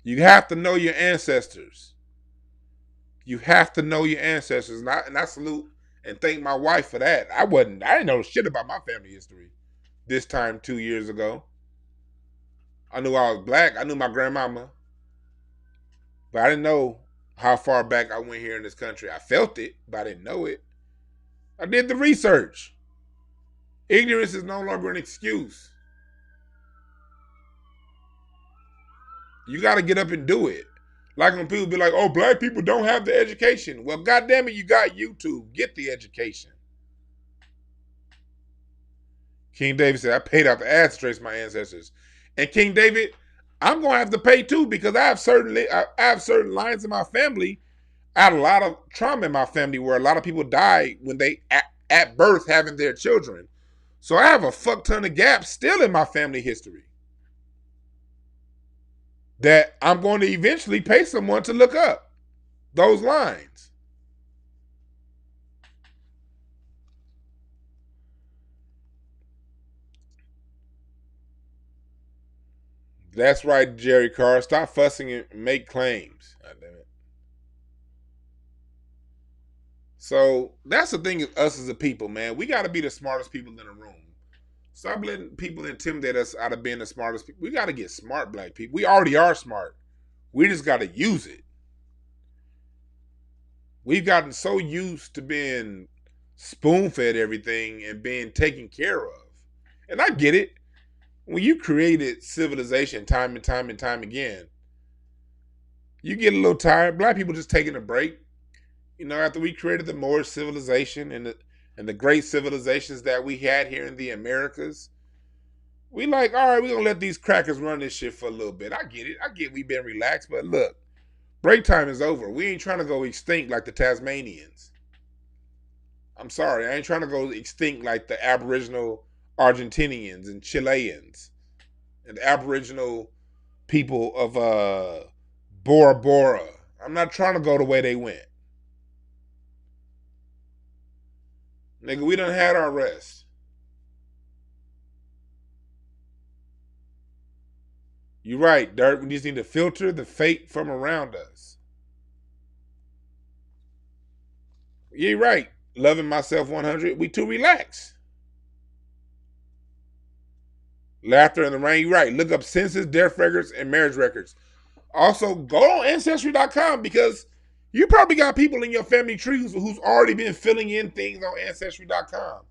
You have to know your ancestors. You have to know your ancestors. And I salute and thank my wife for that. I didn't know shit about my family history this time 2 years ago. I knew I was black. I knew my grandmama. But I didn't know how far back I went here in this country. I felt it, but I didn't know it. I did the research. Ignorance is no longer an excuse. You got to get up and do it. Like when people be like, oh, black people don't have the education. Well, goddamn it, you got YouTube. Get the education. King David said, I paid out the ass to trace my ancestors. And King David, I'm going to have to pay too because I have certain lines in my family. I had a lot of trauma in my family where a lot of people died when they, at birth, having their children. So I have a fuck ton of gaps still in my family history that I'm going to eventually pay someone to look up those lines. That's right, Jerry Carr. Stop fussing and make claims. God damn it. So that's the thing with us as a people, man. We got to be the smartest people in the room. Stop letting people intimidate us out of being the smartest people. We got to get smart, black people. We already are smart. We just got to use it. We've gotten so used to being spoon-fed everything and being taken care of. And I get it. When you created civilization time and time and time again, you get a little tired. Black people just taking a break. You know, after we created the Moorish civilization and the great civilizations that we had here in the Americas, we like, all right, we're going to let these crackers run this shit for a little bit. I get it. I get we've been relaxed, but look, break time is over. We ain't trying to go extinct like the Tasmanians. I'm sorry. I ain't trying to go extinct like the Aboriginal Argentinians and Chileans and the Aboriginal people of Bora Bora. I'm not trying to go the way they went. Nigga, we done had our rest. You're right, Dirt. We just need to filter the fate from around us. You're right. Loving myself 100. We too relaxed. Laughter in the Rain. You're right. Look up census, death records, and marriage records. Also, go on Ancestry.com because you probably got people in your family tree who's already been filling in things on Ancestry.com.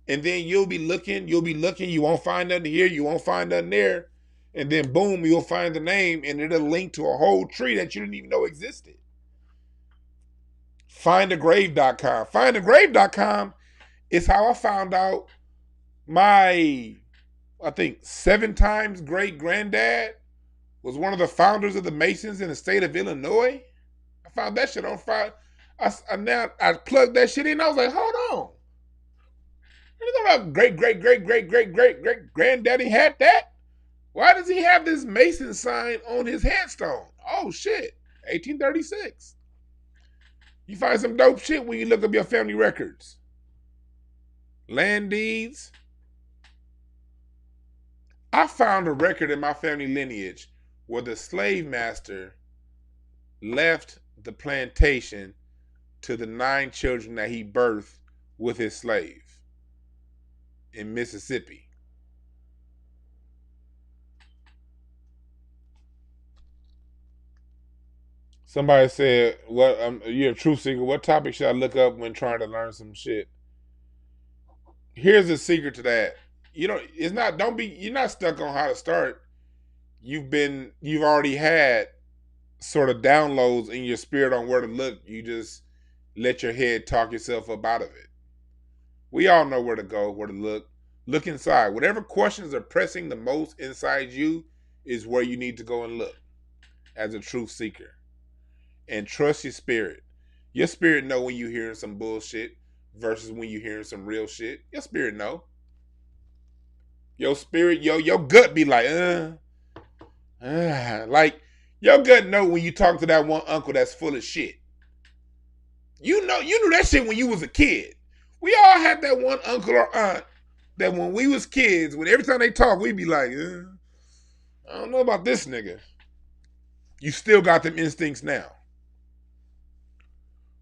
And then you'll be looking, you won't find nothing here, you won't find nothing there. And then boom, you'll find the name and it'll link to a whole tree that you didn't even know existed. Findagrave.com. Findagrave.com is how I found out My, I think 7 times great granddad was one of the founders of the Masons in the state of Illinois. I found that shit on fire. I plugged that shit in. I was like, hold on. You know about great granddaddy had that? Why does he have this Mason sign on his headstone? Oh shit, 1836. You find some dope shit when you look up your family records. Land deeds. I found a record in my family lineage where the slave master left the plantation to the 9 children that he birthed with his slave in Mississippi. Somebody said, "What? You're a truth seeker. What topic should I look up when trying to learn some shit?" Here's the secret to that. You know, it's not. Don't be. You're not stuck on how to start. You've already had sort of downloads in your spirit on where to look. You just let your head talk yourself up out of it. We all know where to go, where to look. Look inside. Whatever questions are pressing the most inside you is where you need to go and look as a truth seeker. And trust your spirit. Your spirit know when you're hearing some bullshit versus when you're hearing some real shit. Your spirit know. Your spirit, your gut be like, like your gut know when you talk to that one uncle that's full of shit. You knew that shit when you was a kid. We all had that one uncle or aunt that when we was kids, when every time they talk, we'd be like, I don't know about this nigga. You still got them instincts now.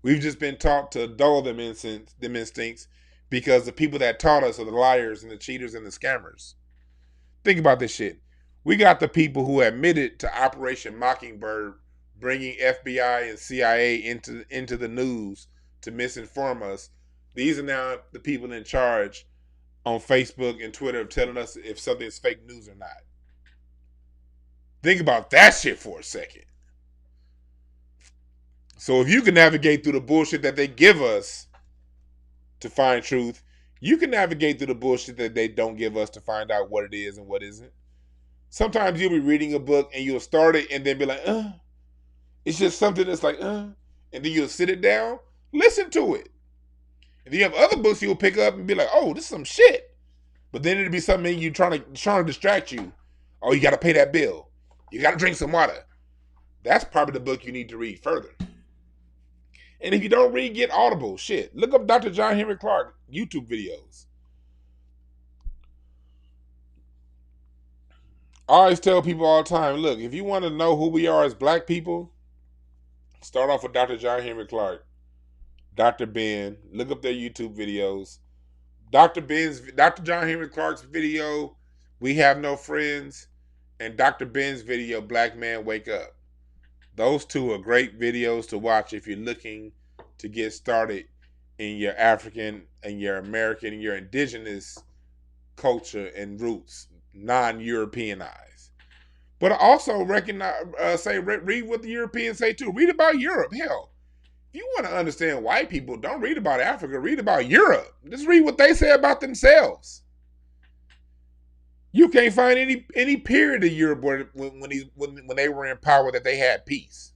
We've just been taught to dull them instincts because the people that taught us are the liars and the cheaters and the scammers. Think about this shit. We got the people who admitted to Operation Mockingbird, bringing FBI and CIA into the news to misinform us. These are now the people in charge on Facebook and Twitter telling us if something's fake news or not. Think about that shit for a second. So if you can navigate through the bullshit that they give us to find truth, you can navigate through the bullshit that they don't give us to find out what it is and what isn't. Sometimes you'll be reading a book and you'll start it and then be like, it's just something that's like, and then you'll sit it down, listen to it. And then you have other books you'll pick up and be like, oh, this is some shit. But then it'll be something you trying to distract you. Oh, you got to pay that bill. You got to drink some water. That's probably the book you need to read further. And if you don't read, get Audible. Shit. Look up Dr. John Henry Clark YouTube videos. I always tell people all the time, look, if you want to know who we are as black people, start off with Dr. John Henry Clark, Dr. Ben. Look up their YouTube videos. Dr. John Henry Clark's video, We Have No Friends, and Dr. Ben's video, Black Man Wake Up. Those two are great videos to watch if you're looking to get started in your African and your American and your indigenous culture and roots, non-Europeanized. But I also read what the Europeans say too. Read about Europe. Hell, if you want to understand white people, don't read about Africa. Read about Europe. Just read what they say about themselves. You can't find any period of Europe when they were in power that they had peace.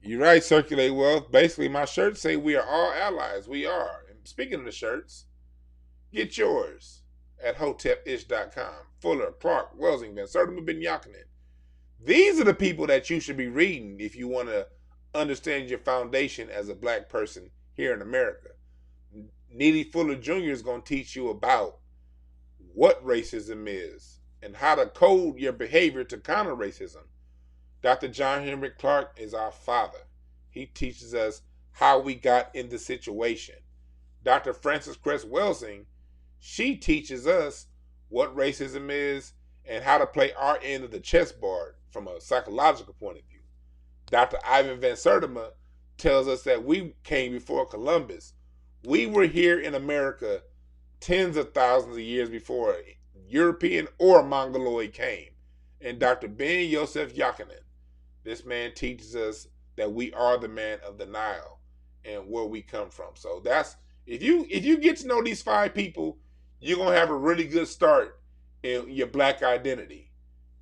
You're right, circulate wealth. Basically, my shirts say we are all allies. We are. And speaking of the shirts, get yours at Hotepish.com. Fuller, Clark, Welsing, Van Sertima, Ben Yakinen. These are the people that you should be reading if you want to understand your foundation as a black person here in America. Neely Fuller Jr. is going to teach you about what racism is and how to code your behavior to counter racism. Dr. John Henry Clark is our father. He teaches us how we got in the situation. Dr. Frances Cress Welsing, she teaches us what racism is and how to play our end of the chessboard from a psychological point of view. Dr. Ivan Van Sertima tells us that we came before Columbus. We were here in America tens of thousands of years before European or Mongoloid came. And Dr. Ben Yosef Yakinen, this man teaches us that we are the man of the Nile. and where we come from. So that's if you get to know these 5 people, you're gonna have a really good start in your black identity.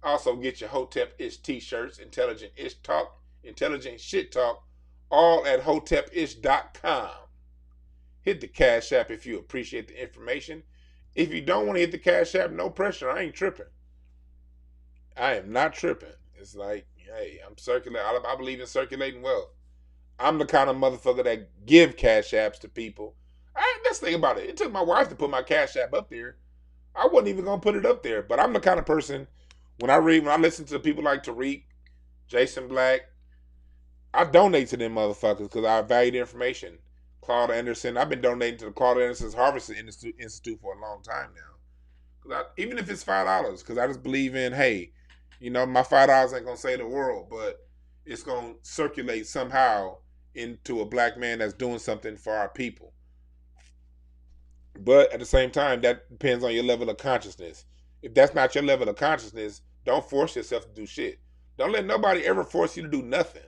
Also get your Hotepish t-shirts, intelligent ish talk, intelligent shit talk, all at hotepish.com. Hit the Cash App if you appreciate the information. If you don't want to hit the Cash App, no pressure. I ain't tripping. I am not tripping. It's like, hey, I'm circulating. I believe in circulating wealth. I'm the kind of motherfucker that give Cash Apps to people. Let's think about it. It took my wife to put my Cash App up there. I wasn't even gonna put it up there, but I'm the kind of person when I listen to people like Tariq, Jason Black, I donate to them motherfuckers because I value the information. Claude Anderson, I've been donating to the Claude Anderson's Harvest Institute for a long time now. Even if it's $5, because I just believe in, hey, my $5 ain't gonna save the world, but it's gonna circulate somehow into a black man that's doing something for our people. But at the same time, that depends on your level of consciousness. If that's not your level of consciousness, don't force yourself to do shit. Don't let nobody ever force you to do nothing.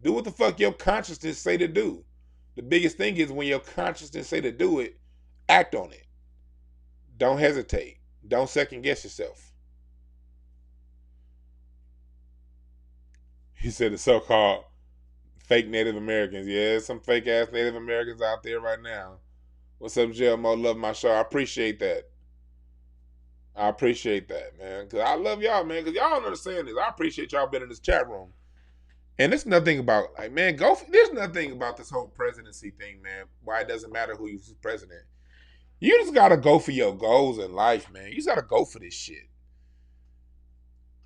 Do what the fuck your consciousness say to do. The biggest thing is when your consciousness say to do it, act on it. Don't hesitate. Don't second guess yourself. He said the so-called fake Native Americans. Yeah, some fake ass Native Americans out there right now. What's up, JLMO? Love my show. I appreciate that. I appreciate that, man. Because I love y'all, man. Because y'all don't understand this. I appreciate y'all being in this chat room. And there's nothing about, like, man, there's nothing about this whole presidency thing, man. Why it doesn't matter who's president. You just got to go for your goals in life, man. You just got to go for this shit.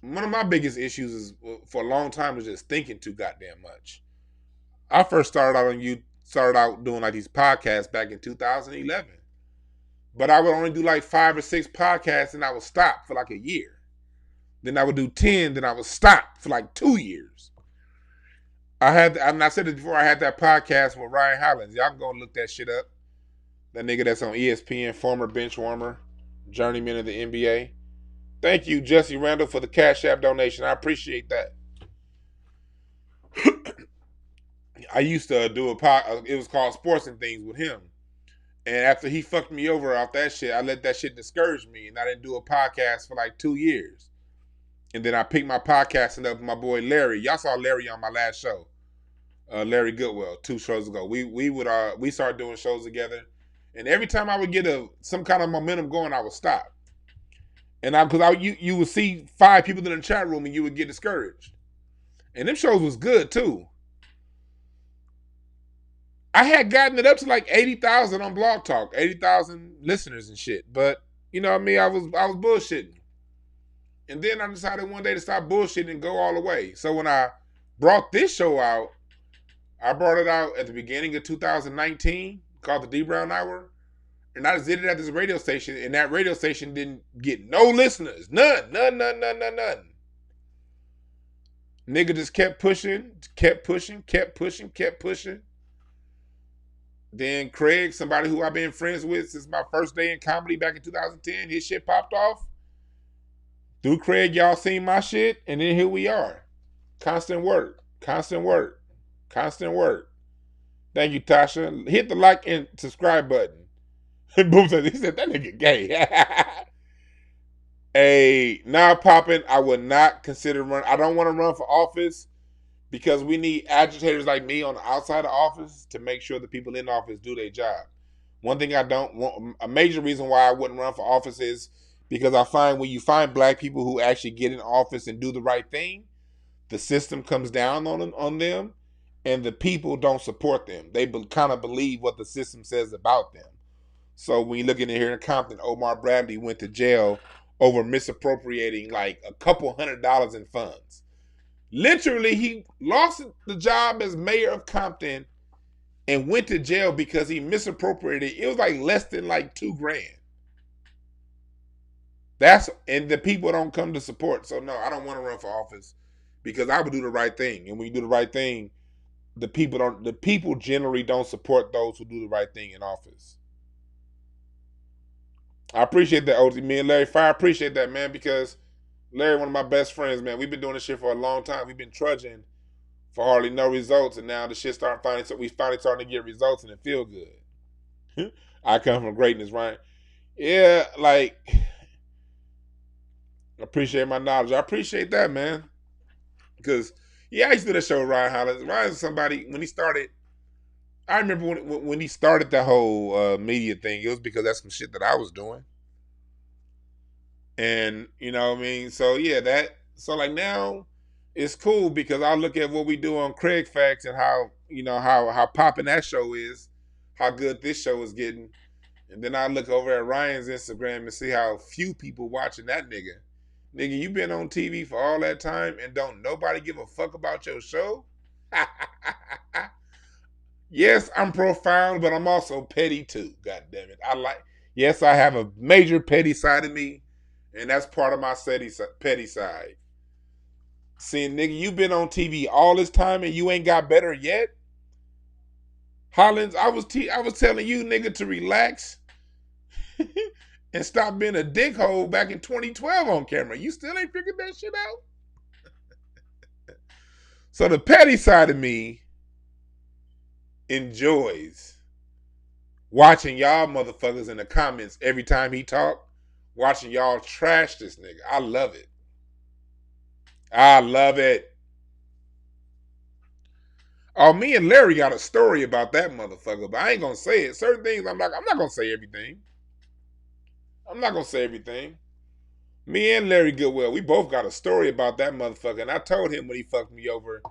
One of my biggest issues is, for a long time, was just thinking too goddamn much. I first started out doing like these podcasts back in 2011. But I would only do like 5 or 6 podcasts and I would stop for like a year. Then I would do 10, then I would stop for like 2 years. I said it before, I had that podcast with Ryan Hollins. Y'all can go and look that shit up. That nigga that's on ESPN, former bench warmer, journeyman of the NBA. Thank you, Jesse Randall, for the Cash App donation. I appreciate that. I used to do it was called Sports and Things with him. And after he fucked me over off that shit, I let that shit discourage me. And I didn't do a podcast for like 2 years. And then I picked my podcasting up with my boy Larry. Y'all saw Larry on my last show. Larry Goodwell, 2 shows ago. We started doing shows together. And every time I would get some kind of momentum going, I would stop. And you would see 5 people in the chat room and you would get discouraged. And them shows was good too. I had gotten it up to like 80,000 on Blog Talk, 80,000 listeners and shit. But you know what I mean? I was bullshitting. And then I decided one day to stop bullshitting and go all the way. So when I brought this show out, I brought it out at the beginning of 2019, called the D Brown Hour. And I just did it at this radio station, and that radio station didn't get no listeners. None. Nigga just kept pushing. Then Craig, somebody who I've been friends with since my first day in comedy back in 2010, his shit popped off. Through Craig, y'all seen my shit, and then here we are. Constant work. Thank you, Tasha. Hit the like and subscribe button. Boom said, he said, that nigga gay. Hey, now popping, I would not consider running. I don't want to run for office because we need agitators like me on the outside of office to make sure the people in office do their job. One thing I don't want, a major reason why I wouldn't run for office is because I find when you find black people who actually get in office and do the right thing, the system comes down on them and the people don't support them. They kind of believe what the system says about them. So when you look in here in Compton, Omar Bradley went to jail over misappropriating like a couple $100 in funds. Literally, he lost the job as mayor of Compton and went to jail because he misappropriated. It was like less than like $2,000. And the people don't come to support. So no, I don't want to run for office because I would do the right thing. And when you do the right thing, the people generally don't support those who do the right thing in office. I appreciate that, OG. Me and Larry Fire, appreciate that, man, because Larry, one of my best friends, man. We've been doing this shit for a long time. We've been trudging for hardly no results, and now the shit we finally starting to get results and it feel good. I come from greatness, right? Yeah, like appreciate my knowledge. I appreciate that, man. Because yeah, I used to do that show with Ryan Hollins. Ryan's somebody when he started. I remember when he started that whole media thing. It was because that's some shit that I was doing, and you know what I mean. So yeah, so like now it's cool because I look at what we do on Craig Facts and how how popping that show is, how good this show is getting, and then I look over at Ryan's Instagram and see how few people watching that nigga. Nigga, you been on TV for all that time and don't nobody give a fuck about your show? Yes, I'm profound, but I'm also petty too. God damn it. Yes, I have a major petty side of me, and that's part of my petty side. Seeing nigga, you been on TV all this time and you ain't got better yet? Hollins, I was telling you nigga to relax and stop being a dickhole back in 2012 on camera. You still ain't figured that shit out? So the petty side of me enjoys watching y'all motherfuckers in the comments every time he talk, watching y'all trash this nigga. I love it. I love it. Oh, me and Larry got a story about that motherfucker, but I ain't gonna say it. Certain things I'm not gonna say everything. I'm not gonna say everything. Me and Larry Goodwill, we both got a story about that motherfucker, and I told him when he fucked me over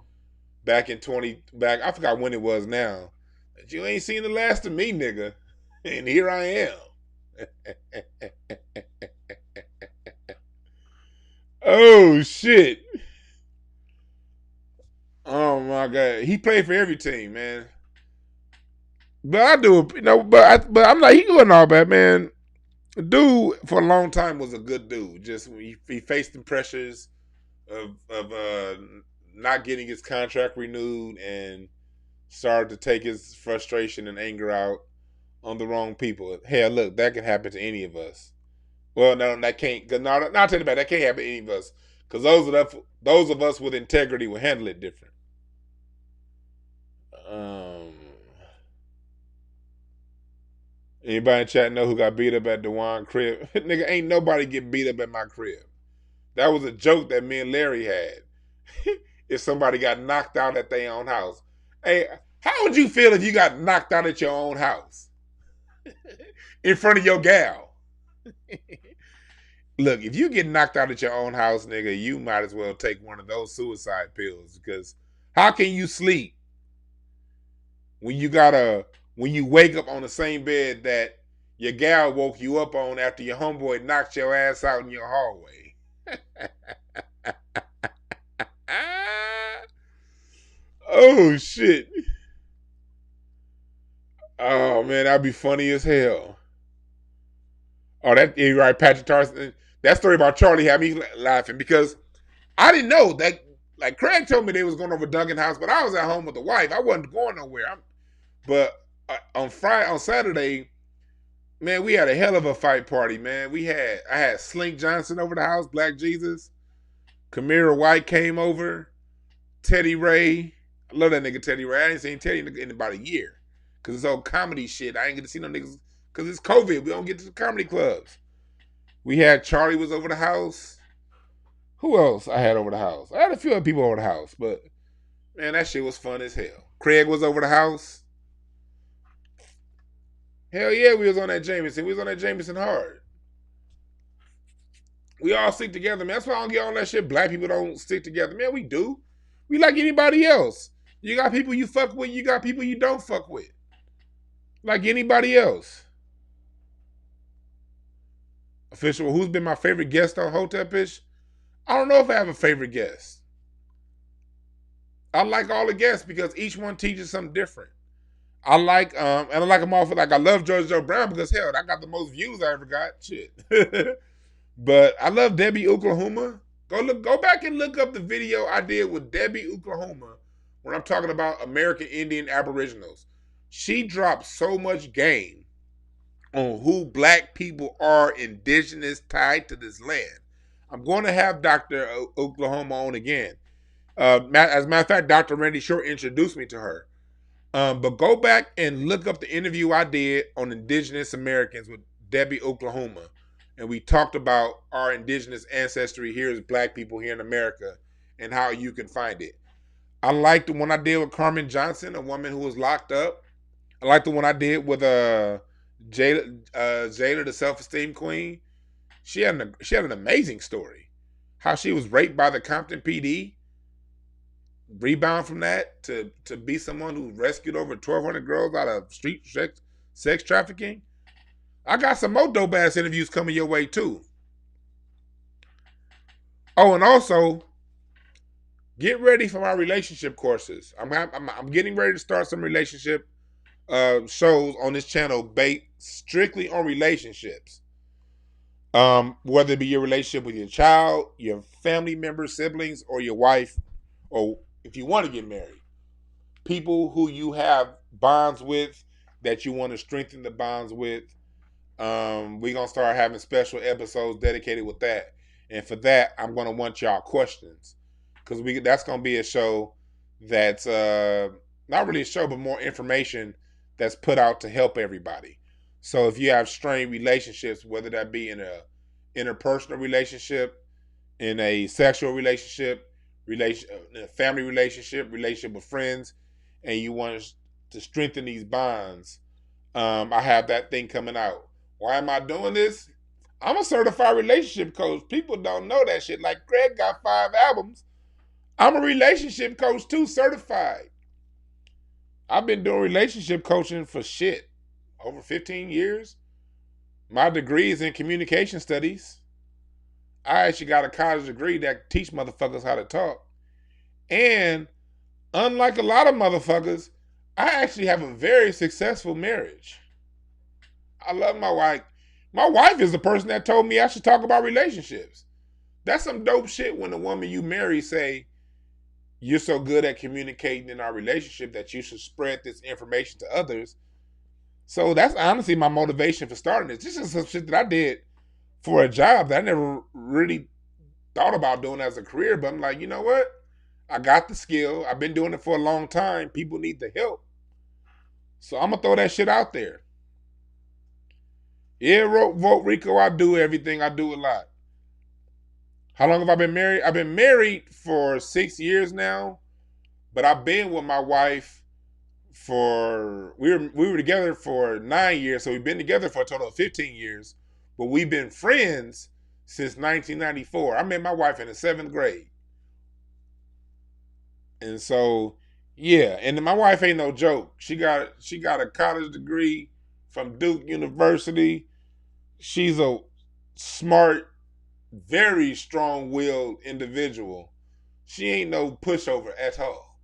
back in I forgot when it was now. That you ain't seen the last of me, nigga. And here I am. Oh shit. Oh my god. He played for every team, man. But I do, but I'm like, he doing all that, man. Dude, for a long time, was a good dude. Just he faced the pressures of not getting his contract renewed and started to take his frustration and anger out on the wrong people. Hell, look, that can happen to any of us. Well, no, that can't. Cause not tell you about that can't happen to any of us. Because those of us with integrity will handle it different. Anybody in chat know who got beat up at Dwan crib? Nigga, ain't nobody get beat up at my crib. That was a joke that me and Larry had. If somebody got knocked out at their own house. Hey, how would you feel if you got knocked out at your own house? In front of your gal. Look, if you get knocked out at your own house, nigga, you might as well take one of those suicide pills. Because how can you sleep when you wake up on the same bed that your gal woke you up on after your homeboy knocked your ass out in your hallway? Oh shit. Oh man, that'd be funny as hell. Oh, you're right, Patrick Tarson. That story about Charlie had me laughing because I didn't know that. Like Craig told me they was going over Duncan House, but I was at home with the wife. I wasn't going nowhere. But on Saturday, man, we had a hell of a fight party, man. I had Slink Johnson over the house, Black Jesus. Kamira White came over. Teddy Ray. I love that nigga Teddy Ray. I ain't seen Teddy in about a year. Because it's all comedy shit. I ain't get to see no niggas. Because it's COVID. We don't get to the comedy clubs. We had Charlie was over the house. Who else I had over the house? I had a few other people over the house. But, man, that shit was fun as hell. Craig was over the house. Hell yeah, we was on that Jameson. We was on that Jameson hard. We all stick together, man. That's why I don't get on that shit. Black people don't stick together. Man, we do. We like anybody else. You got people you fuck with. You got people you don't fuck with. Like anybody else. Official, who's been my favorite guest on Hotepish? I don't know if I have a favorite guest. I like all the guests because each one teaches something different. I like and I like them all for I love George Joe Brown because hell, I got the most views I ever got. Shit. But I love Debbie Oklahoma. Go back and look up the video I did with Debbie Oklahoma when I'm talking about American Indian Aboriginals. She dropped so much game on who black people are indigenous tied to this land. I'm going to have Dr. Oklahoma on again. As a matter of fact, Dr. Randy Short introduced me to her. But go back and look up the interview I did on Indigenous Americans with Debbie, Oklahoma. And we talked about our indigenous ancestry here as black people here in America and how you can find it. I liked the one I did with Carmen Johnson, a woman who was locked up. I liked the one I did with Jada, the self-esteem queen. She had an amazing story. How she was raped by the Compton PD, rebound from that to be someone who rescued over 1,200 girls out of street sex trafficking. I got some more dope ass interviews coming your way too. Oh, and also get ready for my relationship courses. I'm getting ready to start some relationship shows on this channel based strictly on relationships. Whether it be your relationship with your child, your family members, siblings, or your wife, or if you want to get married, people who you have bonds with that you want to strengthen the bonds with. We're gonna start having special episodes dedicated with that, and for that, I'm gonna want y'all questions because that's gonna be a show that's not really a show, but more information that's put out to help everybody. So if you have strained relationships, whether that be in a interpersonal relationship, in a sexual relationship, in a family relationship with friends, and you want to strengthen these bonds, I have that thing coming out. Why am I doing this? I'm a certified relationship coach. People don't know that shit. Like Craig got 5 albums. I'm a relationship coach too, certified. I've been doing relationship coaching for shit over 15 years. My degree is in communication studies. I actually got a college degree that teach motherfuckers how to talk. And unlike a lot of motherfuckers, I actually have a very successful marriage. I love my wife. My wife is the person that told me I should talk about relationships. That's some dope shit when the woman you marry say, you're so good at communicating in our relationship that you should spread this information to others. So that's honestly my motivation for starting this. This is some shit that I did for a job that I never really thought about doing as a career. But I'm like, you know what? I got the skill. I've been doing it for a long time. People need the help. So I'm going to throw that shit out there. Yeah, Vote Rico, I do everything. I do a lot. How long have I been married? I've been married for 6 years now, but I've been with my wife for we were together for 9 years, so we've been together for a total of 15 years. But we've been friends since 1994. I met my wife in the 7th grade, and so yeah. And my wife ain't no joke. She got a college degree from Duke University. She's a smart, very strong-willed individual. She ain't no pushover at all.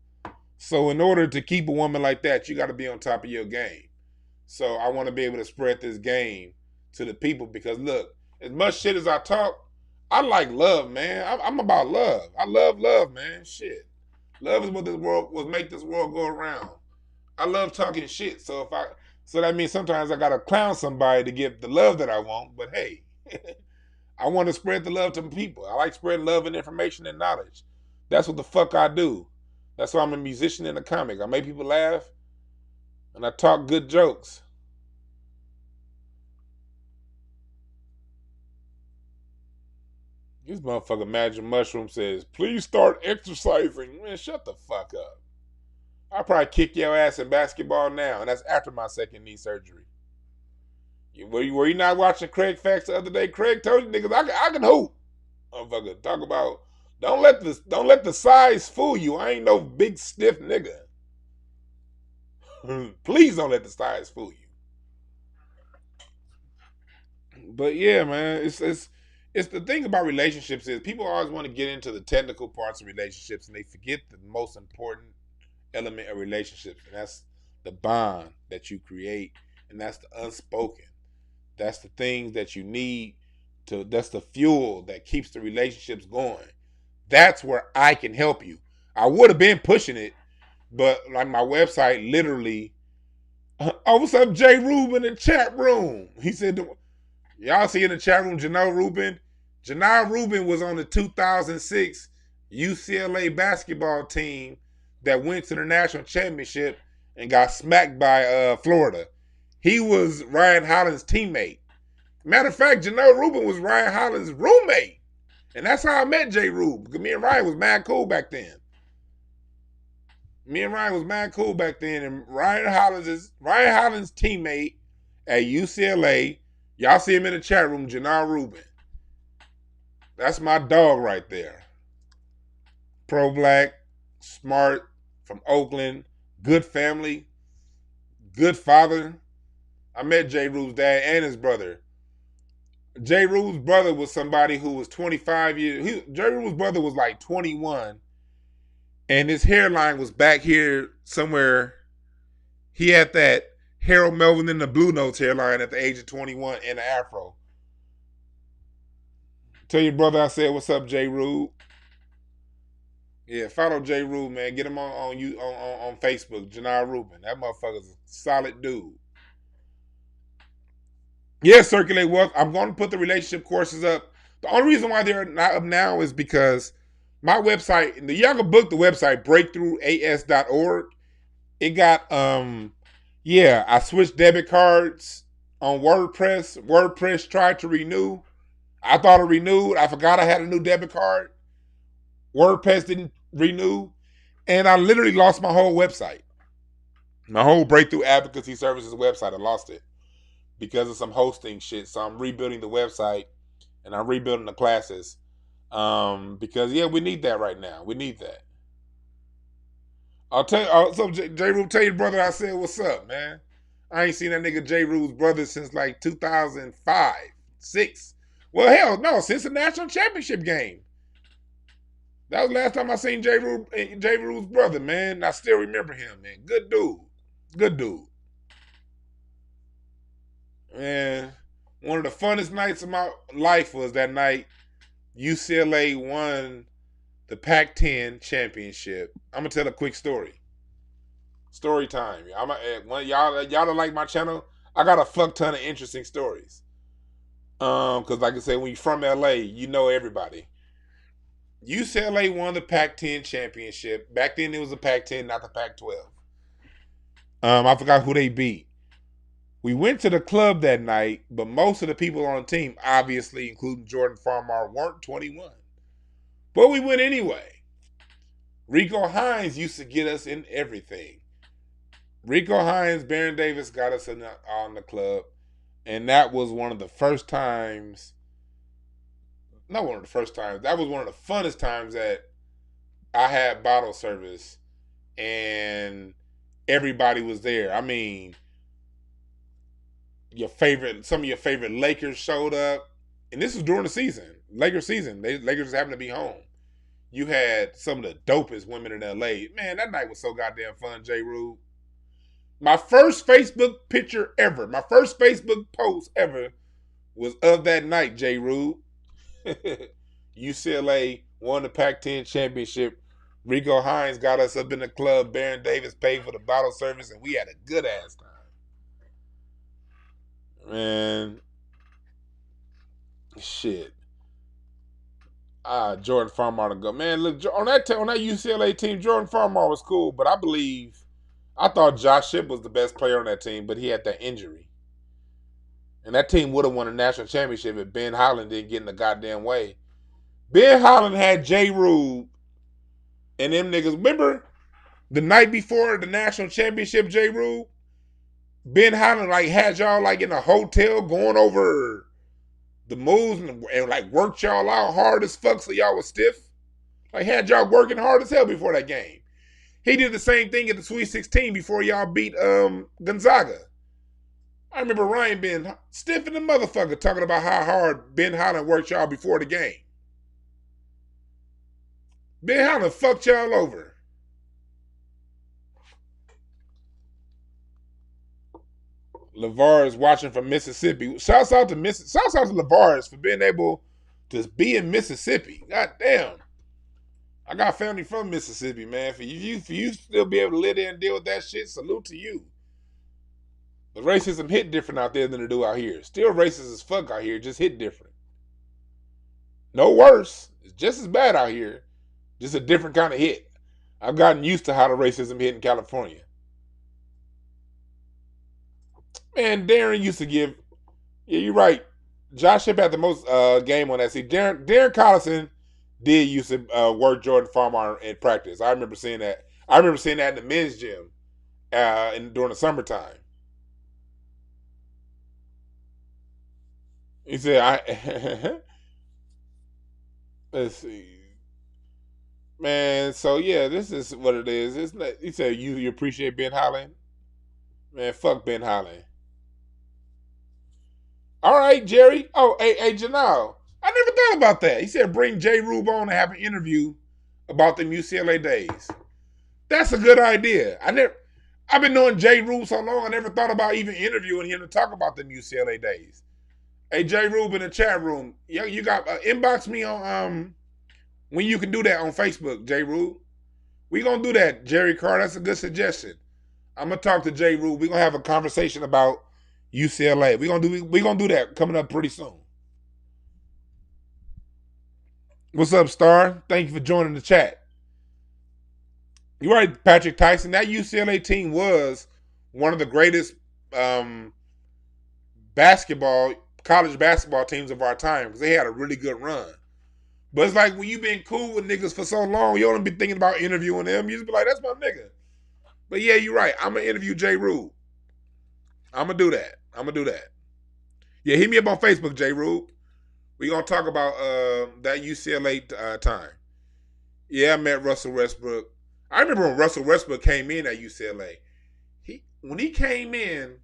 So in order to keep a woman like that, you got to be on top of your game. So I want to be able to spread this game to the people because look, as much shit as I talk, I like love, man. I'm about love. I love love, man. Shit. Love is what make this world go around. I love talking shit. So that means sometimes I gotta clown somebody to get the love that I want. But hey, I want to spread the love to people. I like spreading love and information and knowledge. That's what the fuck I do. That's why I'm a musician and a comic. I make people laugh and I talk good jokes. This motherfucker Magic Mushroom says, please start exercising. Man, shut the fuck up. I'll probably kick your ass in basketball now, and that's after my 2nd knee surgery. Were you not watching Craig Facts the other day? Craig told you niggas I can hoop. Motherfucker, talk about don't let the size fool you. I ain't no big stiff nigga. Please don't let the size fool you. But yeah, man, it's the thing about relationships is people always want to get into the technical parts of relationships and they forget the most important element of relationships, and that's the bond that you create, and that's the unspoken. That's the things that you need that's the fuel that keeps the relationships going. That's where I can help you. I would have been pushing it, but like my website literally, oh, what's up, Jay Rubin in the chat room? He said, y'all see in the chat room, Janelle Rubin? Janelle Rubin was on the 2006 UCLA basketball team that went to the national championship and got smacked by Florida. He was Ryan Hollins' teammate. Matter of fact, Janelle Rubin was Ryan Hollins' roommate. And that's how I met J. Rube. Because me and Ryan was mad cool back then. And Ryan Hollins' teammate at UCLA. Y'all see him in the chat room, Janelle Rubin. That's my dog right there. Pro-black, smart, from Oakland, good family, good father. I met J. Rube's dad and his brother. J. Rube's brother was somebody who was 25 years. J. Rube's brother was like 21. And his hairline was back here somewhere. He had that Harold Melvin in the Blue Notes hairline at the age of 21 and an afro. Tell your brother I said, what's up, J. Rube? Yeah, follow J. Rube, man. Get him on Facebook, Janelle Rubin. That motherfucker's a solid dude. Yeah, Circulate Wealth. I'm going to put the relationship courses up. The only reason why they're not up now is because my website, the younger book, the website, breakthroughas.org, it got, I switched debit cards on WordPress. WordPress tried to renew. I thought it renewed. I forgot I had a new debit card. WordPress didn't renew. And I literally lost my whole website. My whole Breakthrough Advocacy Services website, I lost it because of some hosting shit. So I'm rebuilding the website and I'm rebuilding the classes. Because we need that right now. We need that. I'll tell you. So J. Rube, tell your brother I said what's up, man. I ain't seen that nigga J. Rube's brother since like 2005, 6. Well, hell no, since the national championship game. That was the last time I seen J. Rube's brother, man. I still remember him, man. Good dude. Man, one of the funnest nights of my life was that night UCLA won the Pac-10 championship. I'm gonna tell a quick story. Story time. Y'all don't like my channel? I got a fuck ton of interesting stories. Because like I said, when you're from LA, you know everybody. UCLA won the Pac-10 championship. Back then it was the Pac-10, not the Pac-12. I forgot who they beat. We went to the club that night, but most of the people on the team, obviously, including Jordan Farmar, weren't 21. But we went anyway. Rico Hines used to get us in everything. Rico Hines, Baron Davis got us on the club. And that was one of the first times. Not one of the first times. That was one of the funnest times that I had bottle service. And everybody was there. I mean, some of your favorite Lakers showed up. And this was during the season. Lakers season. Lakers happened to be home. You had some of the dopest women in LA. Man, that night was so goddamn fun, J. Rube. My first Facebook picture ever, my first Facebook post ever was of that night, J. Rube. UCLA won the Pac-10 championship. Rico Hines got us up in the club. Baron Davis paid for the bottle service, and we had a good ass time. Man, shit. Jordan Farmar to go. Man, look, on that UCLA team, Jordan Farmar was cool, but I thought Josh Shipp was the best player on that team, but he had that injury. And that team would have won a national championship if Ben Holland didn't get in the goddamn way. Ben Holland had J. Rube and them niggas. Remember the night before the national championship, J. Rube? Ben Holland had y'all in a hotel going over the moves and worked y'all out hard as fuck so y'all was stiff. Had y'all working hard as hell before that game. He did the same thing at the Sweet 16 before y'all beat Gonzaga. I remember Ryan being stiff in the motherfucker talking about how hard Ben Holland worked y'all before the game. Ben Holland fucked y'all over. LeVar is watching from Mississippi. Shouts out to LeVar for being able to be in Mississippi. God damn. I got family from Mississippi, man. For you still be able to live there and deal with that shit, salute to you. The racism hit different out there than it do out here. Still racist as fuck out here, just hit different. No worse. It's just as bad out here. Just a different kind of hit. I've gotten used to how the racism hit in California. Man, Darren used to give. Yeah, you're right. Josh Hip had the most game on that. See, Darren Collison did used to work Jordan Farmar in practice. I remember seeing that. I remember seeing that in the men's gym during the summertime. He said, "I." Let's see, man. So yeah, this is what it is. It's not, he said you appreciate Ben Holland. Man, fuck Ben Holland. All right, Jerry. Oh, hey, Janelle. I never thought about that. He said bring Jay Rube on and have an interview about them UCLA days. That's a good idea. I've been knowing Jay Rube so long, I never thought about even interviewing him to talk about them UCLA days. Hey, Jay Rube in the chat room, you got inbox me on when you can do that on Facebook, Jay Rube. We gonna do that, Jerry Carr. That's a good suggestion. I'm gonna talk to Jay Rube. We gonna have a conversation about UCLA. We gonna do that coming up pretty soon. What's up, Star? Thank you for joining the chat. You're right, Patrick Tyson. That UCLA team was one of the greatest college basketball teams of our time because they had a really good run. But it's like when you've been cool with niggas for so long, you don't be thinking about interviewing them. You just be like, that's my nigga. But yeah, you're right. I'm going to interview Jay Rube. I'm going to do that. Yeah, hit me up on Facebook, Jay Rube. We're going to talk about that UCLA time. Yeah, I met Russell Westbrook. I remember when Russell Westbrook came in at UCLA. When he came in,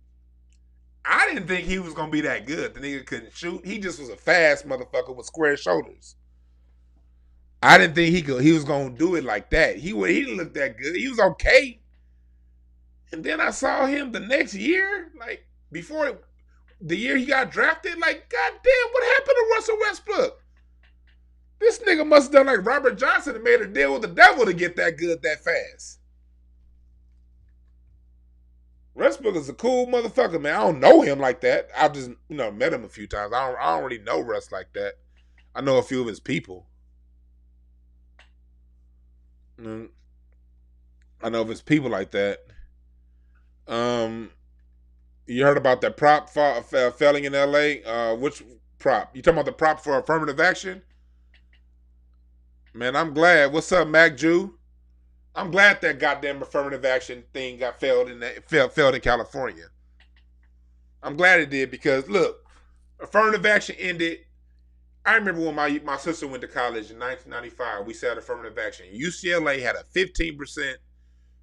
I didn't think he was going to be that good. The nigga couldn't shoot. He just was a fast motherfucker with square shoulders. I didn't think he was going to do it like that. He didn't look that good. He was okay. And then I saw him the next year, like before the year he got drafted, like, goddamn, what happened to Russell Westbrook? This nigga must have done like Robert Johnson and made a deal with the devil to get that good that fast. Westbrook is a cool motherfucker, man. I don't know him like that. I've just, met him a few times. I don't really know Russ like that. I know a few of his people. I know of his people like that. You heard about that prop failing in LA? Which prop? You talking about the prop for affirmative action? Man, I'm glad. What's up, Mac Jew? I'm glad that goddamn affirmative action thing failed in California. I'm glad it did because look, affirmative action ended. I remember when my sister went to college in 1995. We said affirmative action. UCLA had a 15%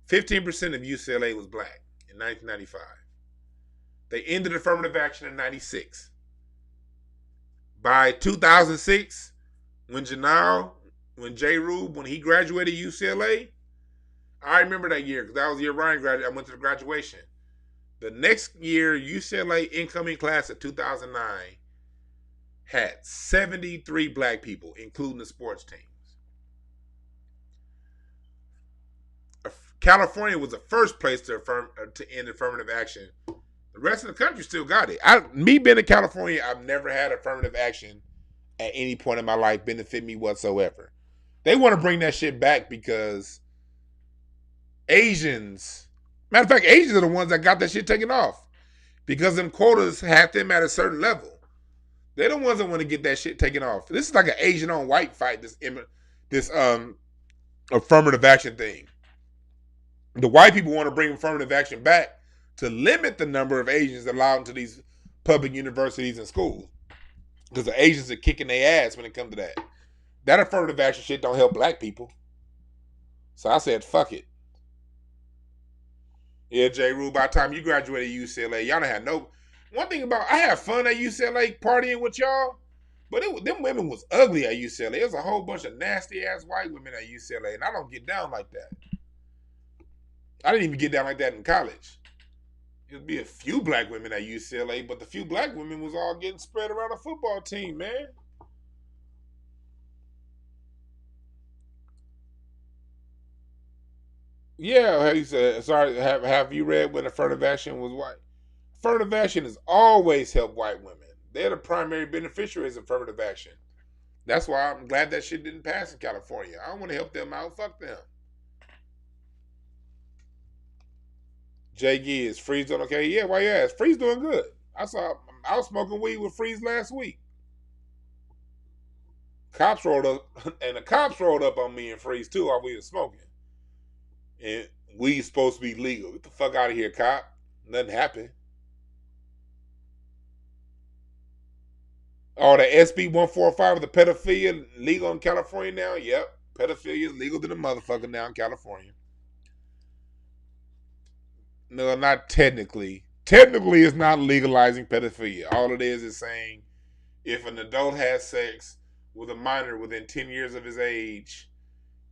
of UCLA was black in 1995. They ended affirmative action in 96. By 2006, when Jay Rube, when he graduated UCLA, I remember that year because that was the year Ryan graduated. I went to the graduation. The next year, UCLA incoming class of 2009 had 73 black people, including the sports teams. California was the first place to end affirmative action. The rest of the country still got it. Me being in California, I've never had affirmative action at any point in my life benefit me whatsoever. They want to bring that shit back because Asians, matter of fact, Asians are the ones that got that shit taken off because them quotas had them at a certain level. They're the ones that want to get that shit taken off. This is like an Asian on white fight, this affirmative action thing. The white people want to bring affirmative action back to limit the number of Asians allowed into these public universities and schools. Because the Asians are kicking their ass when it comes to that. That affirmative action shit don't help black people. So I said, fuck it. Yeah, Jay Rube, by the time you graduated UCLA, y'all done had no... One thing about... I had fun at UCLA partying with y'all, but them women was ugly at UCLA. There was a whole bunch of nasty-ass white women at UCLA, and I don't get down like that. I didn't even get down like that in college. There'd be a few black women at UCLA, but the few black women was all getting spread around a football team, man. Yeah, he said, sorry, have you read when affirmative action was white? Affirmative action has always helped white women. They're the primary beneficiaries of affirmative action. That's why I'm glad that shit didn't pass in California. I don't want to help them out. Fuck them. Jay Gee, is Freeze doing okay? Yeah, why you ask? Freeze doing good. I was smoking weed with Freeze last week. Cops rolled up, and the cops rolled up on me and Freeze too while we was smoking. And weed's supposed to be legal. Get the fuck out of here, cop. Nothing happened. Oh, the SB 145 the pedophilia legal in California now? Yep. Pedophilia is legal to the motherfucker now in California. No, not technically. Technically, it's not legalizing pedophilia. All it is saying if an adult has sex with a minor within 10 years of his age,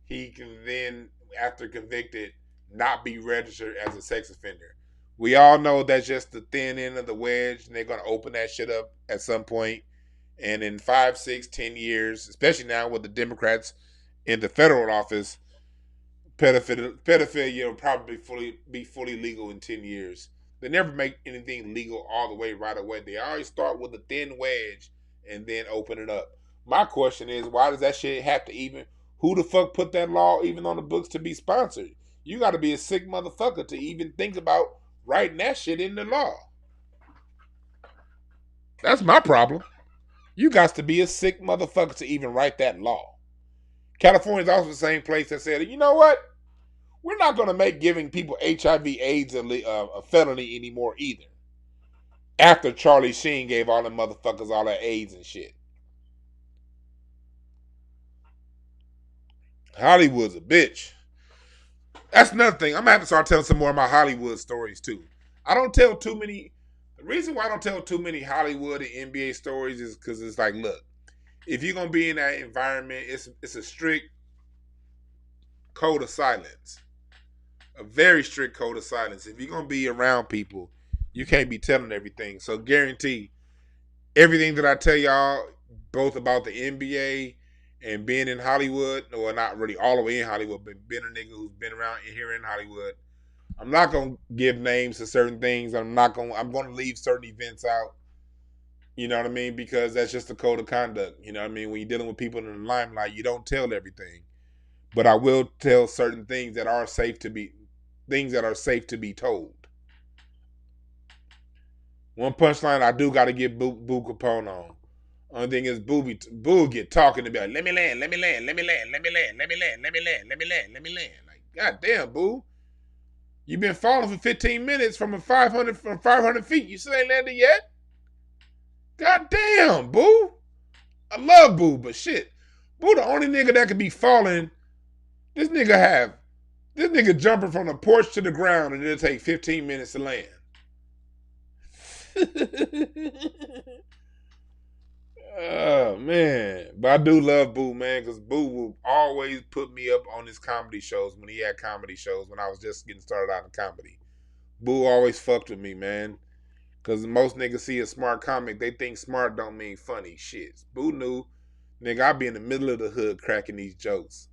he can then, after convicted, not be registered as a sex offender. We all know that's just the thin end of the wedge, and they're going to open that shit up at some point. And in 5, 6, 10 years, especially now with the Democrats in the federal office, pedophilia will probably be fully legal in 10 years. They never make anything legal all the way right away. They always start with a thin wedge and then open it up. My question is, why does that shit have to even? Who the fuck put that law even on the books to be sponsored? You got to be a sick motherfucker to even think about writing that shit in the law. That's my problem. You got to be a sick motherfucker to even write that law. California is also the same place that said, you know what? We're not going to make giving people HIV/AIDS a felony anymore either. After Charlie Sheen gave all them motherfuckers all that AIDS and shit. Hollywood's a bitch. That's another thing. I'm going to have to start telling some more of my Hollywood stories too. I don't tell too many. The reason why I don't tell too many Hollywood and NBA stories is because it's like, look, if you're going to be in that environment, it's a strict code of silence. A very strict code of silence. If you're going to be around people, you can't be telling everything. So guarantee everything that I tell y'all, both about the NBA and being in Hollywood, or not really all the way in Hollywood, but being a nigga who's been around here in Hollywood, I'm not gonna give names to certain things. I'm gonna leave certain events out. You know what I mean? Because that's just the code of conduct. You know what I mean? When you're dealing with people in the limelight, you don't tell everything. But I will tell certain things that are safe to be told. One punchline I do got to give Boo Capone on. Only thing is, Boo get talking to me like, let me land, let me land, let me land, let me land, let me land, let me land, let me land, let me land. Like, goddamn, Boo, you been falling for 15 minutes from 500 feet. You still ain't landed yet. Goddamn, Boo. I love Boo, but shit, Boo the only nigga that could be falling. This nigga jumping from the porch to the ground and it'll take 15 minutes to land. Oh man, but I do love Boo, man, because Boo will always put me up on his comedy shows when he had comedy shows when I was just getting started out in comedy. Boo always fucked with me, man, because most niggas see a smart comic, they think smart don't mean funny. Shit, Boo knew, nigga, I be in the middle of the hood cracking these jokes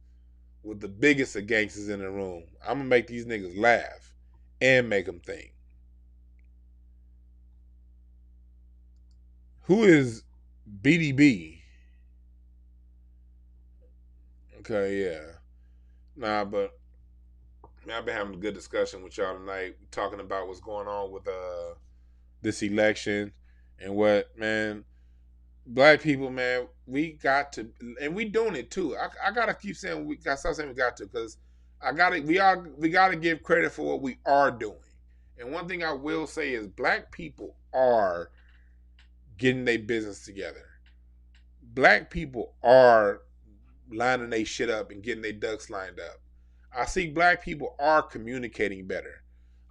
with the biggest of gangsters in the room. I'm gonna make these niggas laugh and make them think. Who is BDB? Okay, yeah. Nah, but I've been having a good discussion with y'all tonight, talking about what's going on with this election and what, man, black people, man, we got to, and we doing it too. I gotta keep saying we got stop saying we got to, because we gotta give credit for what we are doing. And one thing I will say is black people are getting their business together. Black people are lining their shit up and getting their ducks lined up. I see black people are communicating better.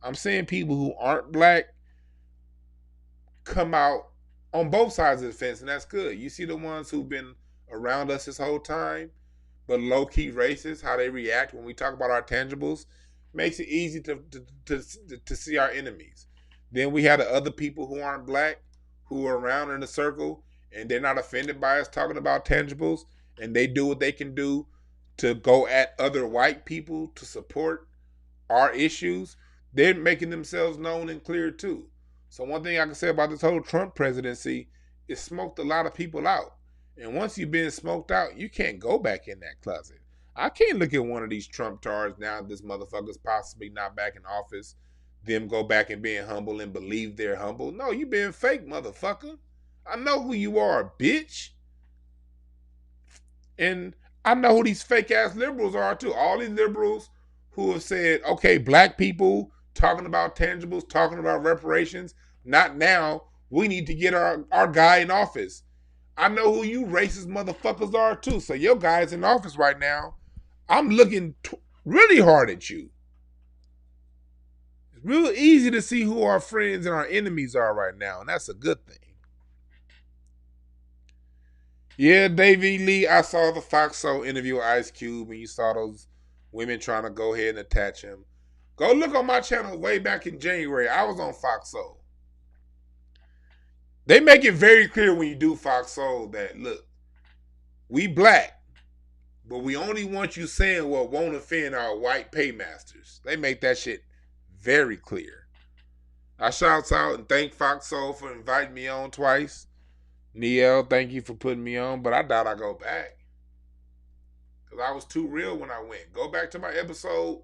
I'm seeing people who aren't black come out on both sides of the fence, and that's good. You see the ones who've been around us this whole time, but low-key racist, how they react when we talk about our tangibles, makes it easy to see our enemies. Then we have the other people who aren't black, who are around in a circle, and they're not offended by us talking about tangibles, and they do what they can do to go at other white people to support our issues. They're making themselves known and clear too. So one thing I can say about this whole Trump presidency, it smoked a lot of people out. And once you've been smoked out, you can't go back in that closet. I can't look at one of these Trump tards now this motherfucker's possibly not back in office, them go back and being humble and believe they're humble. No, you being fake, motherfucker. I know who you are, bitch. And I know who these fake ass liberals are too. All these liberals who have said, okay, black people talking about tangibles, talking about reparations, not now. We need to get our guy in office. I know who you racist motherfuckers are too. So your guy's in office right now. I'm looking really hard at you. It's real easy to see who our friends and our enemies are right now, and that's a good thing. Yeah, Davey Lee, I saw the Fox Soul interview with Ice Cube, and you saw those women trying to go ahead and attach him. Go look on my channel way back in January. I was on Fox Soul. They make it very clear when you do Fox Soul that, look, we black, but we only want you saying what won't offend our white paymasters. They make that shit very clear. I shouts out and thank Fox Soul for inviting me on twice. Niel, thank you for putting me on, but I doubt I go back. Because I was too real when I went. Go back to my episode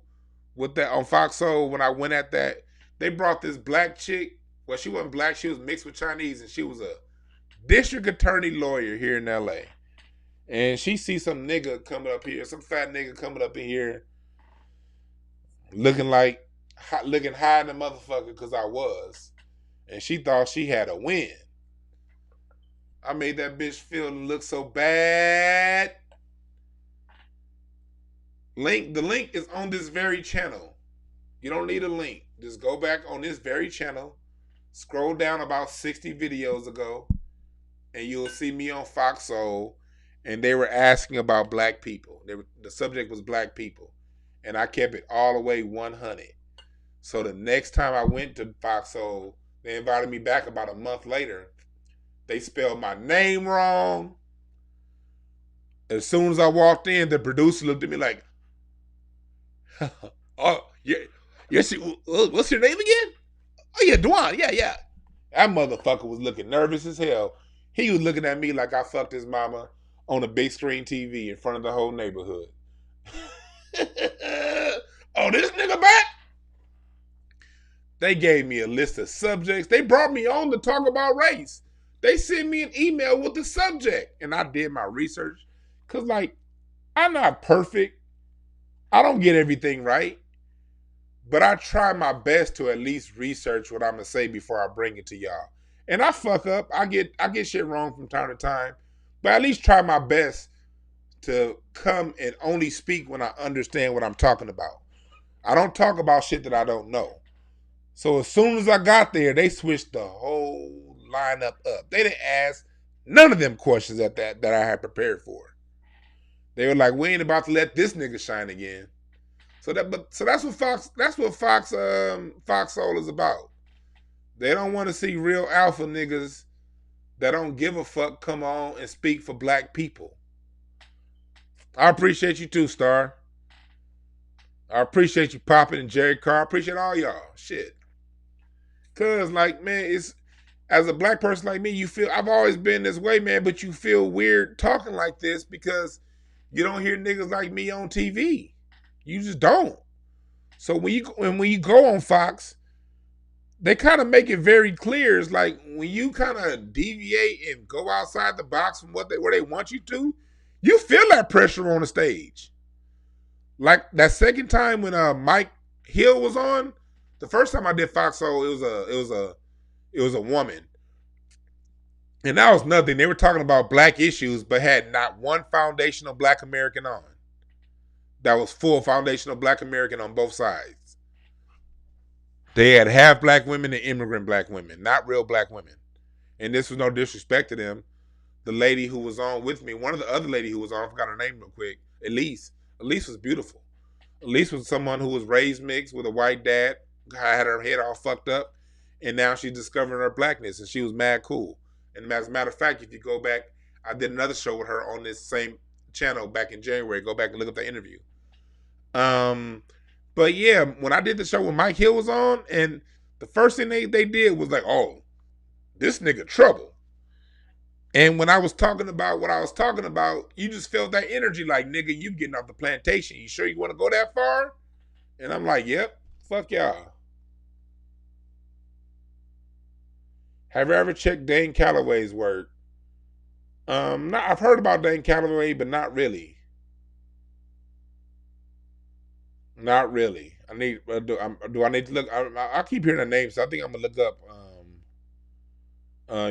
with that on Fox Soul when I went at that. They brought this black chick. Well, she wasn't black. She was mixed with Chinese, and she was a district attorney lawyer here in L.A. And she sees some nigga coming up here, some fat nigga coming up in here looking high in the motherfucker because I was. And she thought she had a win. I made that bitch feel and look so bad. The link is on this very channel. You don't need a link. Just go back on this very channel, scroll down about 60 videos ago, and you'll see me on Fox Soul, and they were asking about black people. The subject was black people, and I kept it all the way 100. So the next time I went to Fox Soul, they invited me back about a month later. They spelled my name wrong. As soon as I walked in, the producer looked at me like, oh, yeah, what's your name again? Oh, yeah, Dwan, yeah. That motherfucker was looking nervous as hell. He was looking at me like I fucked his mama on a big screen TV in front of the whole neighborhood. Oh, this nigga back? They gave me a list of subjects. They brought me on to talk about race. They sent me an email with the subject, and I did my research. Because, like, I'm not perfect. I don't get everything right. But I try my best to at least research what I'm going to say before I bring it to y'all. And I fuck up. I get shit wrong from time to time. But I at least try my best to come and only speak when I understand what I'm talking about. I don't talk about shit that I don't know. So as soon as I got there, they switched the whole lineup up. They didn't ask none of them questions that I had prepared for. They were like, we ain't about to let this nigga shine again. So that's what Fox Soul is about. They don't want to see real alpha niggas that don't give a fuck come on and speak for black people. I appreciate you too, Star. I appreciate you, Poppin' and Jerry Carr. I appreciate all y'all. Shit. Cause like, man, it's as a black person like me, you feel I've always been this way, man, but you feel weird talking like this because you don't hear niggas like me on TV. You just don't. So when you go on Fox, they kind of make it very clear. It's like when you kind of deviate and go outside the box from where they want you to, you feel that pressure on the stage. Like that second time when Mike Hill was on, the first time I did Fox Soul, it was a woman. And that was nothing. They were talking about black issues, but had not one foundational black American on. That was full foundational black American on both sides. They had half black women and immigrant black women, not real black women. And this was no disrespect to them. The lady who was on with me, one of the other lady who was on, I forgot her name real quick, Elise. Elise was beautiful. Elise was someone who was raised mixed with a white dad, had her head all fucked up, and now she's discovering her blackness, and she was mad cool. And as a matter of fact, if you go back, I did another show with her on this same channel back in January. Go back and look up the interview. But yeah, when I did the show when Mike Hill was on, and the first thing they did was like, oh, this nigga trouble. And when I was talking about what I was talking about, you just felt that energy like, nigga, you getting off the plantation. You sure you want to go that far? And I'm like, yep, fuck y'all. Have you ever checked Dane Calloway's work? I've heard about Dane Calloway, but not really. Not really. Do I need to look? I keep hearing the name, so I think I'm gonna look up.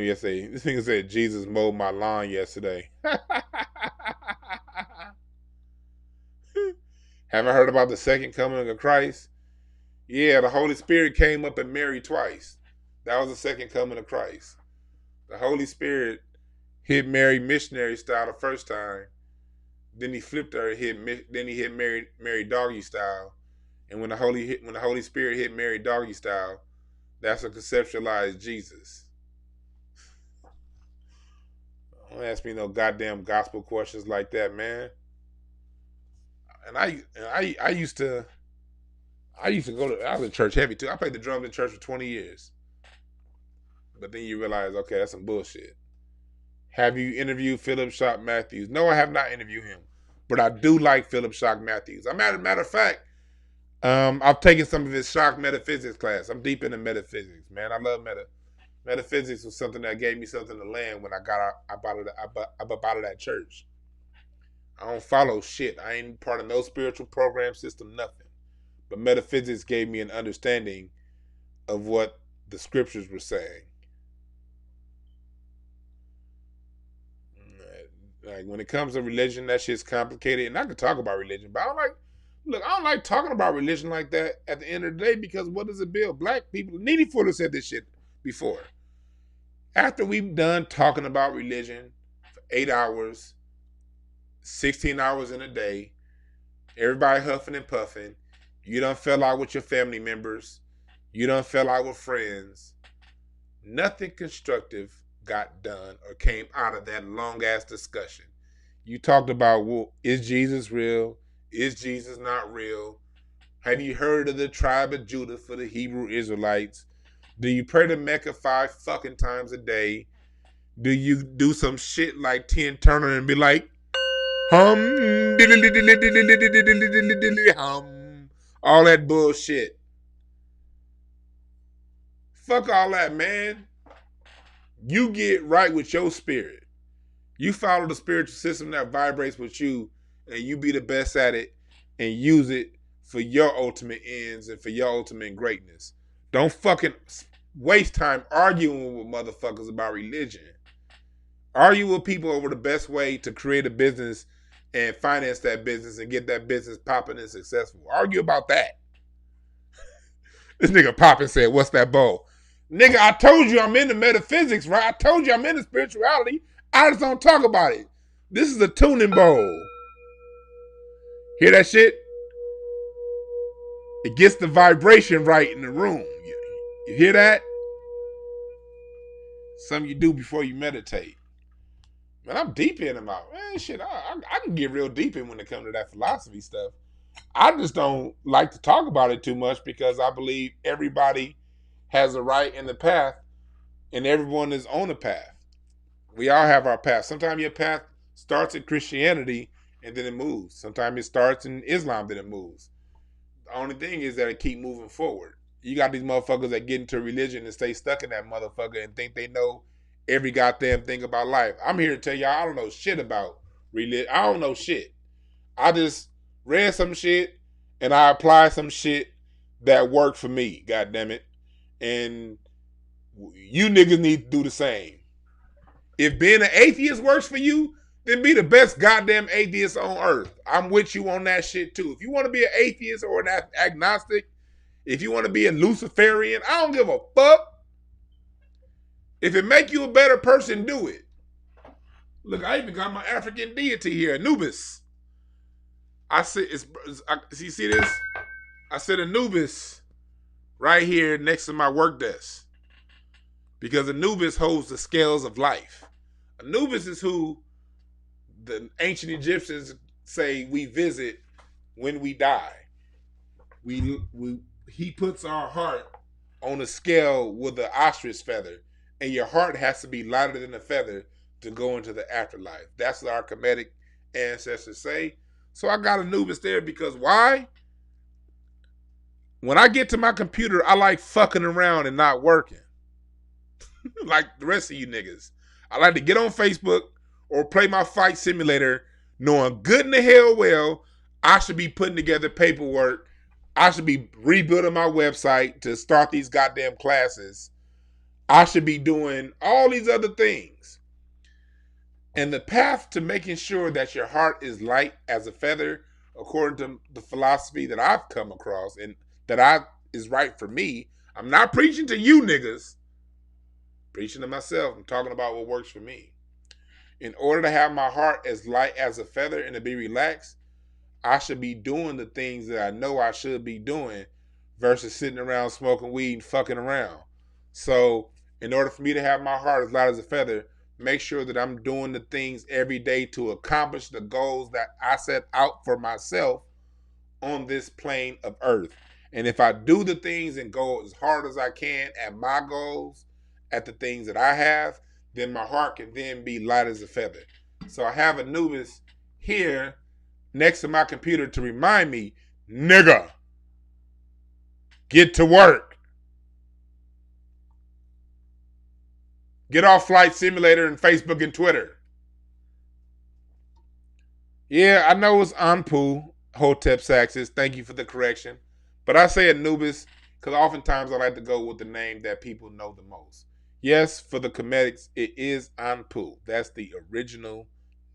Yesterday, this thing said Jesus mowed my lawn yesterday. Have I heard about the second coming of Christ? Yeah, the Holy Spirit came up and Mary twice. That was the second coming of Christ. The Holy Spirit hit Mary missionary style the first time. Then he flipped her. Then he hit Mary doggy style. And when the Holy Spirit hit Mary doggy style, that's a conceptualized Jesus. Don't ask me no goddamn gospel questions like that, man. And I used to go to, I was in church heavy too. I played the drums in church for 20 years. But then you realize, okay, that's some bullshit. Have you interviewed Philip Shock Matthews? No, I have not interviewed him. But I do like Philip Shock Matthews. Matter of fact, I've taken some of his shock metaphysics class. I'm deep into metaphysics, man. I love metaphysics was something that gave me something to land when I got up out of that church. I don't follow shit. I ain't part of no spiritual program system, nothing. But metaphysics gave me an understanding of what the scriptures were saying. Like when it comes to religion, that shit's complicated. And I can talk about religion, but I don't like talking about religion like that at the end of the day, because what does it build? Black people, Needy Fuller said this shit before. After we've done talking about religion for 8 hours, 16 hours in a day, everybody huffing and puffing, you done fell out with your family members, you done fell out with friends, nothing constructive got done or came out of that long ass discussion. You talked about, well, is Jesus real? Is Jesus not real? Have you heard of the tribe of Judah for the Hebrew Israelites? Do you pray to Mecca 5 fucking times a day? Do you do some shit like Tina Turner and be like, hum, hum, all that bullshit? Fuck all that, man. You get right with your spirit. You follow the spiritual system that vibrates with you, and you be the best at it and use it for your ultimate ends and for your ultimate greatness. Don't fucking waste time arguing with motherfuckers about religion. Argue with people over the best way to create a business and finance that business and get that business popping and successful. Argue about that. This nigga popping said, what's that bowl? Nigga, I told you I'm into metaphysics, right? I told you I'm into spirituality. I just don't talk about it. This is a tuning bowl. Hear that shit? It gets the vibration right in the room. You hear that? Something you do before you meditate. Man, I'm deep in them out. Man, shit, I can get real deep in when it comes to that philosophy stuff. I just don't like to talk about it too much because I believe everybody has a right in the path and everyone is on a path. We all have our path. Sometimes your path starts in Christianity and then it moves. Sometimes it starts in Islam, then it moves. The only thing is that it keep moving forward. You got these motherfuckers that get into religion and stay stuck in that motherfucker and think they know every goddamn thing about life. I'm here to tell y'all I don't know shit about religion. I don't know shit. I just read some shit and I applied some shit that worked for me, goddamn it. And you niggas need to do the same. If being an atheist works for you, then be the best goddamn atheist on earth. I'm with you on that shit too. If you want to be an atheist or an agnostic, if you want to be a Luciferian, I don't give a fuck. If it make you a better person, do it. Look, I even got my African deity here, Anubis. You see this? I said Anubis right here next to my work desk. Because Anubis holds the scales of life. Anubis is who the ancient Egyptians say we visit when we die. He puts our heart on a scale with an ostrich feather. And your heart has to be lighter than a feather to go into the afterlife. That's what our Kemetic ancestors say. So I got Anubis there because why? When I get to my computer, I like fucking around and not working. Like the rest of you niggas. I like to get on Facebook or play my flight simulator knowing good in the hell well I should be putting together paperwork. I should be rebuilding my website to start these goddamn classes. I should be doing all these other things. And the path to making sure that your heart is light as a feather, according to the philosophy that I've come across and that is right for me, I'm not preaching to you niggas. I'm preaching to myself. I'm talking about what works for me. In order to have my heart as light as a feather and to be relaxed, I should be doing the things that I know I should be doing versus sitting around smoking weed and fucking around. So in order for me to have my heart as light as a feather, make sure that I'm doing the things every day to accomplish the goals that I set out for myself on this plane of earth. And if I do the things and go as hard as I can at my goals, at the things that I have, then my heart can then be light as a feather. So I have Anubis here next to my computer to remind me, nigga, get to work. Get off Flight Simulator and Facebook and Twitter. Yeah, I know it's Anpu, Hotep Saxes. Thank you for the correction. But I say Anubis because oftentimes I like to go with the name that people know the most. Yes, for the Kemetics, it is Anpu. That's the original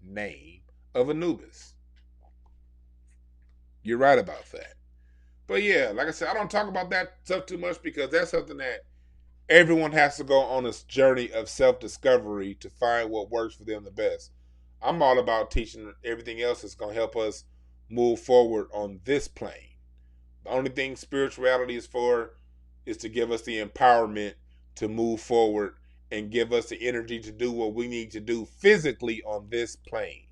name of Anubis. You're right about that. But yeah, like I said, I don't talk about that stuff too much because that's something that everyone has to go on this journey of self-discovery to find what works for them the best. I'm all about teaching everything else that's going to help us move forward on this plane. The only thing spirituality is for is to give us the empowerment to move forward and give us the energy to do what we need to do physically on this plane.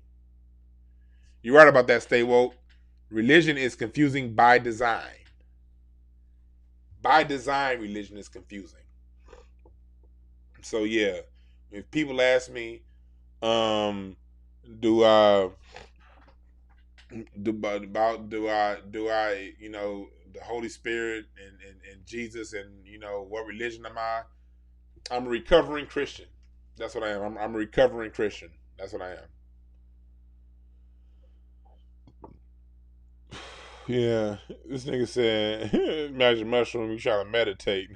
You're right about that, Stay Woke. Religion is confusing by design. By design, religion is confusing. So yeah, if people ask me, do I, you know, the Holy Spirit and Jesus and, you know, what religion am I? I'm a recovering Christian. That's what I am. I'm a recovering Christian. That's what I am. Yeah, this nigga said, magic mushroom, you trying to meditate.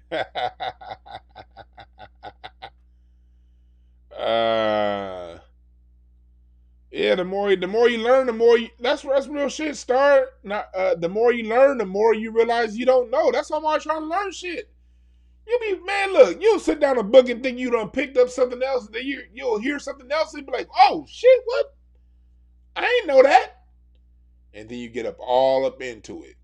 Yeah, the more you learn, the more you, that's real shit. The more you learn, the more you realize you don't know. That's why I'm always trying to learn shit. Look, you'll sit down a book and think you done picked up something else, and then you'll hear something else and be like, oh shit, what? I ain't know that. And then you get all up into it.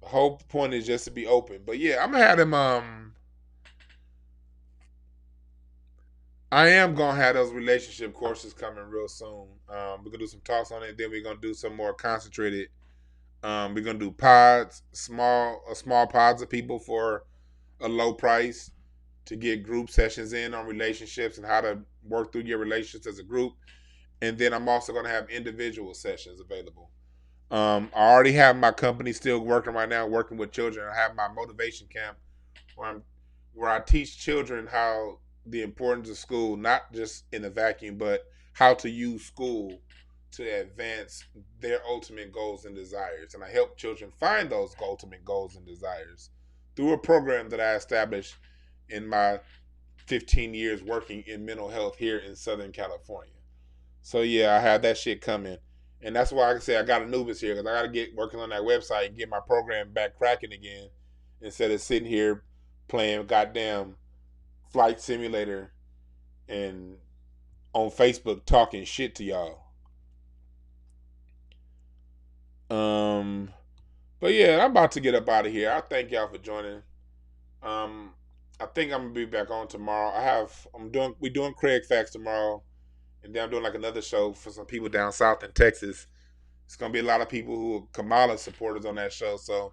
The whole point is just to be open. But yeah, I'm gonna have them I am gonna have those relationship courses coming real soon. We're gonna do some talks on it. Then we're gonna do some more concentrated. We're gonna do pods, small pods of people for a low price to get group sessions in on relationships and how to work through your relationships as a group. And then I'm also gonna have individual sessions available. I already have my company still working right now, working with children. I have my motivation camp where I teach children how the importance of school, not just in a vacuum, but how to use school to advance their ultimate goals and desires. And I help children find those ultimate goals and desires through a program that I established in my 15 years working in mental health here in Southern California. So yeah, I have that shit coming. And that's why I can say I got Anubis here because I got to get working on that website and get my program back cracking again instead of sitting here playing goddamn flight simulator and on Facebook talking shit to y'all. But yeah, I'm about to get up out of here. I thank y'all for joining. I think I'm gonna be back on tomorrow. We doing Craig Facts tomorrow, and then I'm doing like another show for some people down south in Texas. It's gonna be a lot of people who are Kamala supporters on that show, so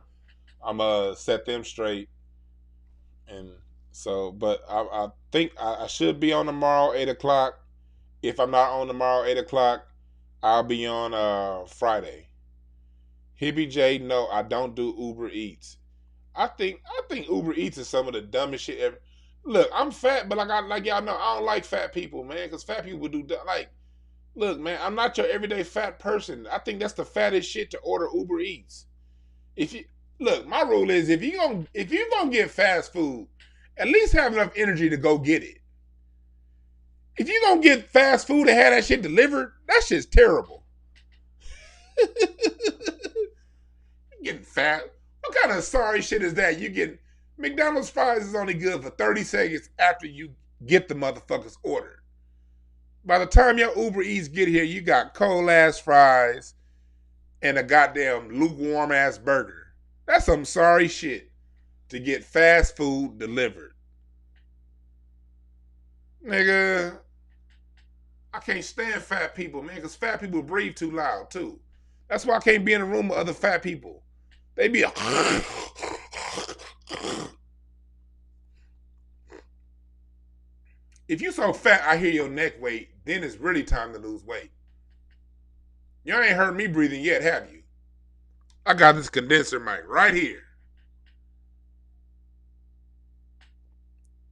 I'm gonna set them straight and So, but I think I should be on tomorrow, 8 o'clock. If I'm not on tomorrow, 8 o'clock, I'll be on Friday. Hippie J, no, I don't do Uber Eats. I think Uber Eats is some of the dumbest shit ever. Look, I'm fat, but like y'all know, I don't like fat people, man, because fat people do like. Look, man, I'm not your everyday fat person. I think that's the fattest shit to order Uber Eats. If you look, my rule is if you gonna get fast food, at least have enough energy to go get it. If you gonna get fast food and have that shit delivered, that shit's terrible. Getting fat. What kind of sorry shit is that? You get McDonald's fries is only good for 30 seconds after you get the motherfuckers ordered. By the time your Uber Eats get here, you got cold ass fries and a goddamn lukewarm ass burger. That's some sorry shit to get fast food delivered. Nigga, I can't stand fat people, man, because fat people breathe too loud, too. That's why I can't be in a room with other fat people. They be a. If you so fat, I hear your neck weight, then it's really time to lose weight. You ain't heard me breathing yet, have you? I got this condenser mic right here.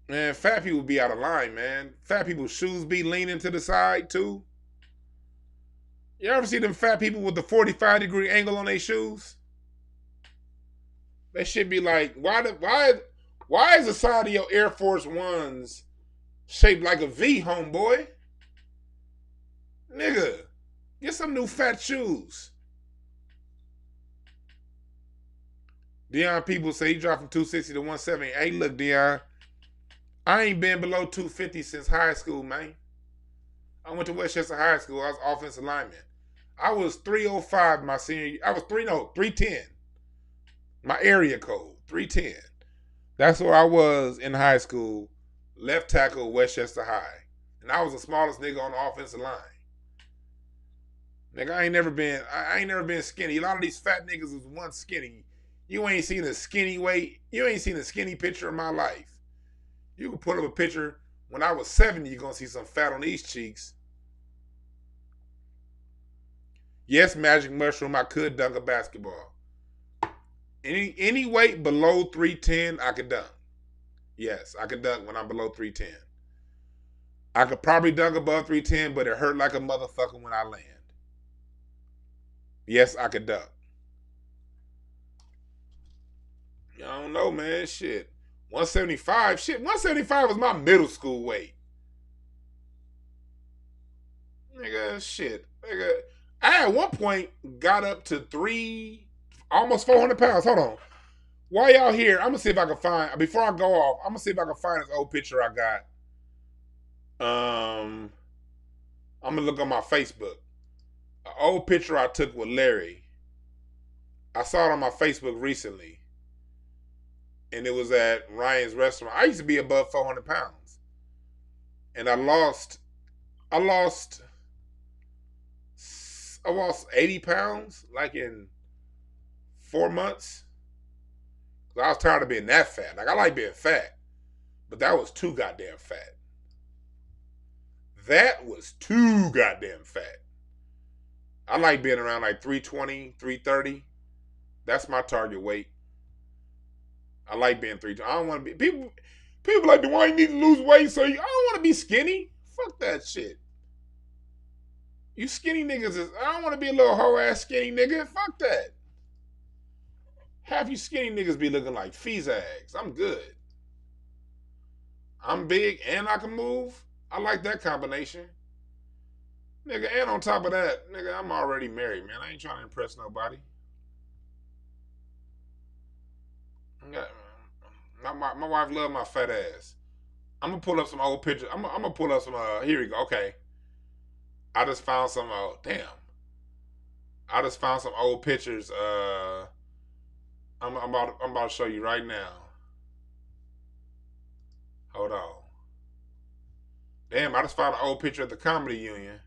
Man, fat people be out of line, man. Fat people's shoes be leaning to the side, too. You ever see them fat people with the 45-degree angle on their shoes? They should be like, why is the side of your Air Force Ones shaped like a V, homeboy? Nigga, get some new fat shoes. Dion people say he dropped from 260 to 170. Hey, look, Dion, I ain't been below 250 since high school, man. I went to Westchester High School. I was offensive lineman. I was 305 my senior year. I was 310. My area code, 310. That's where I was in high school, left tackle, Westchester High. And I was the smallest nigga on the offensive line. Nigga, I ain't never been skinny. A lot of these fat niggas was once skinny. You ain't seen a skinny weight. You ain't seen a skinny picture of my life. You can put up a picture when I was 70, you're gonna see some fat on these cheeks. Yes, Magic Mushroom, I could dunk a basketball. Any weight below 310, I could dunk. Yes, I could dunk when I'm below 310. I could probably dunk above 310, but it hurt like a motherfucker when I land. Yes, I could dunk. I don't know, man. Shit. 175. Shit, 175 was my middle school weight. Nigga, shit. Nigga. I at one point got up to almost 400 pounds. Hold on. While y'all here, I'm gonna see if I can find, before I go off, I'm gonna see if I can find this old picture I got. I'm gonna look on my Facebook. An old picture I took with Larry. I saw it on my Facebook recently. And it was at Ryan's restaurant. I used to be above 400 pounds. And I lost 80 pounds like in 4 months. I was tired of being that fat. Like, I like being fat, but that was too goddamn fat. That was too goddamn fat. I like being around like 320, 330. That's my target weight. I like being 320. I don't want to be, people like, why you need to lose weight? So I don't want to be skinny. Fuck that shit. You skinny niggas I don't want to be a little hoe ass skinny nigga. Fuck that. Half you skinny niggas be looking like Feezags. I'm good. I'm big and I can move. I like that combination. Nigga, and on top of that, nigga, I'm already married, man. I ain't trying to impress nobody. My wife love my fat ass. I'm gonna pull up some old pictures. I'm gonna pull up some, here we go. Okay. I just found some, damn. I just found some old pictures, I'm about to show you right now. Hold on. Damn, I just found an old picture of the Comedy Union.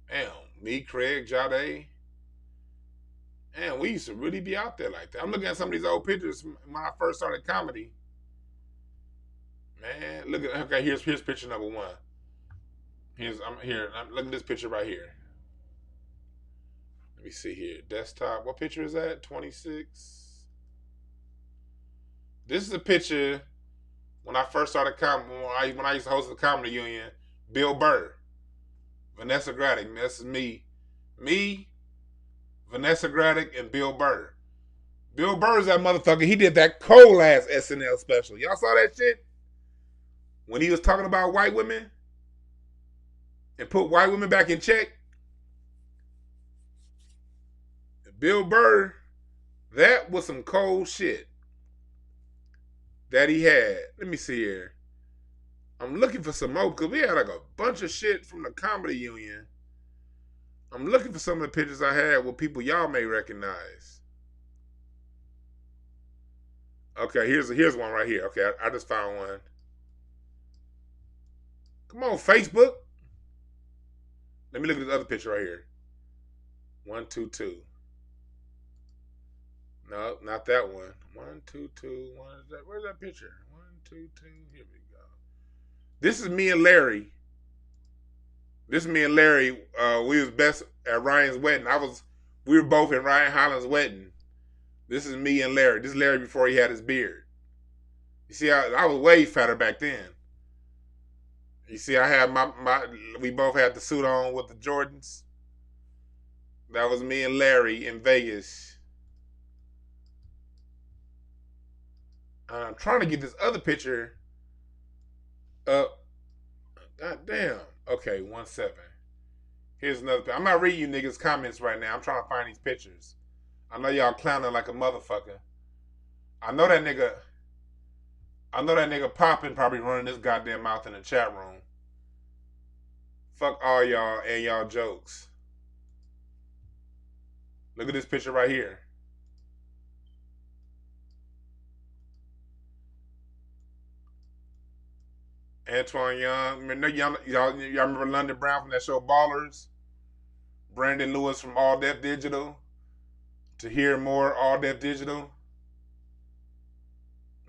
Damn, me, Craig, Jade. Damn, we used to really be out there like that. I'm looking at some of these old pictures when I first started comedy. Man, look at, okay, here's picture number one. Look at this picture right here. Let me see here. Desktop. What picture is that? 26. This is a picture when I first started when I used to host the comedy union. Bill Burr, Vanessa Graddick. This is me, Vanessa Graddick, and Bill Burr. Bill Burr's that motherfucker. He did that cold ass SNL special. Y'all saw that shit when he was talking about white women and put white women back in check. Bill Burr, that was some cold shit that he had. Let me see here. I'm looking for some more because we had like a bunch of shit from the comedy union. I'm looking for some of the pictures I had with people y'all may recognize. Okay, here's one right here. Okay, I just found one. Come on, Facebook. Let me look at this other picture right here. 122. No, not that one. 122. Where's that picture? 122. Here we go. This is me and Larry. We was best at Ryan's wedding. We were both at Ryan Holland's wedding. This is me and Larry. This is Larry before he had his beard. You see, I was way fatter back then. You see, I had we both had the suit on with the Jordans. That was me and Larry in Vegas. I'm trying to get this other picture up. God damn. Okay, 1-7. Here's another. I'm not reading you niggas' comments right now. I'm trying to find these pictures. I know y'all clowning like a motherfucker. I know that nigga Poppin probably running this goddamn mouth in the chat room. Fuck all y'all and y'all jokes. Look at this picture right here. Antoine Young. Y'all remember London Brown from that show Ballers? Brandon Lewis from All Deaf Digital. To Hear More, All Deaf Digital.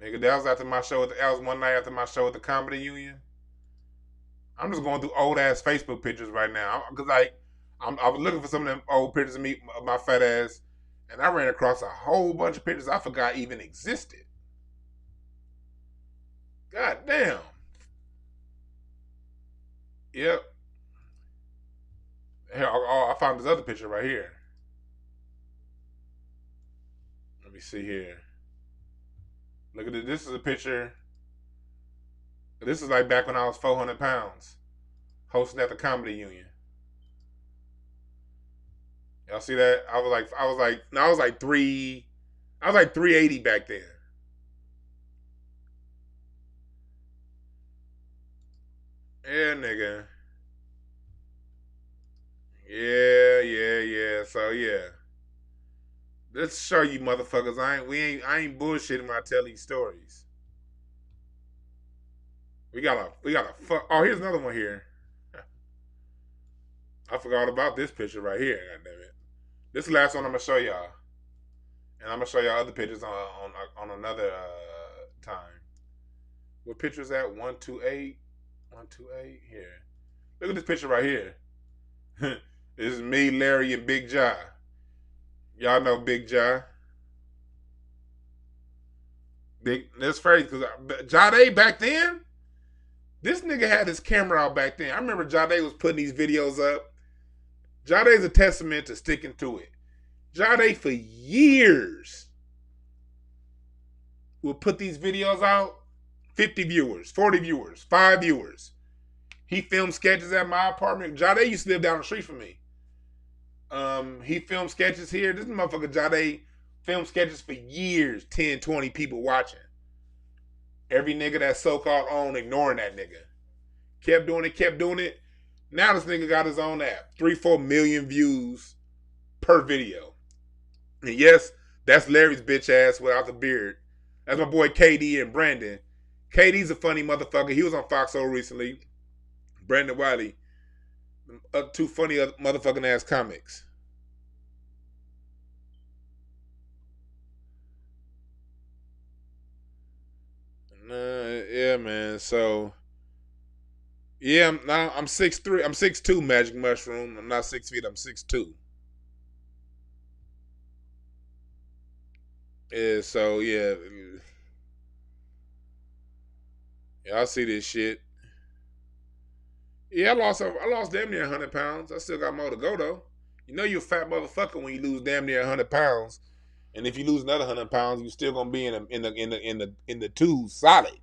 Nigga, that was after my show. That was one night after my show at the Comedy Union. I'm just going through old ass Facebook pictures right now because I was looking for some of them old pictures of me, of my fat ass, and I ran across a whole bunch of pictures I forgot even existed. God damn. Yep. Here, I found this other picture right here. Let me see here. Look at it. This is a picture. This is like back when I was 400 pounds, hosting at the Comedy Union. Y'all see that? I was like 380 back then. Yeah, nigga. Yeah. So yeah. Let's show you motherfuckers. I ain't bullshitting when I tell these stories. We got a fuck. Oh, here's another one here. I forgot about this picture right here. God damn it. This is the last one I'm gonna show y'all, and I'm gonna show y'all other pictures on another time. What picture is that? 128. 128 here. Look at this picture right here. This is me, Larry, and Big Ja. Y'all know Big Ja. That's crazy because Jade back then, this nigga had his camera out back then. I remember Jade was putting these videos up. Jade's a testament to sticking to it. Jade for years will put these videos out. 50 viewers, 40 viewers, 5 viewers. He filmed sketches at my apartment. Jade used to live down the street from me. He filmed sketches here. This motherfucker Jade filmed sketches for years. 10, 20 people watching. Every nigga that so-called owned ignoring that nigga. Kept doing it. Now this nigga got his own app. 3-4 million views per video. And yes, that's Larry's bitch ass without the beard. That's my boy KD and Brandon. KD's a funny motherfucker. He was on Fox O recently. Brandon Wiley. Two funny motherfucking ass comics. Yeah, man. So yeah, I'm 6'3". I'm 6'2", Magic Mushroom. I'm not 6 feet. I'm 6'2". Yeah. So yeah, I see this shit. Yeah, I lost damn near 100 pounds. I still got more to go though. You know you're a fat motherfucker when you lose damn near 100 pounds. And if you lose another 100 pounds, you still gonna be in the two solid.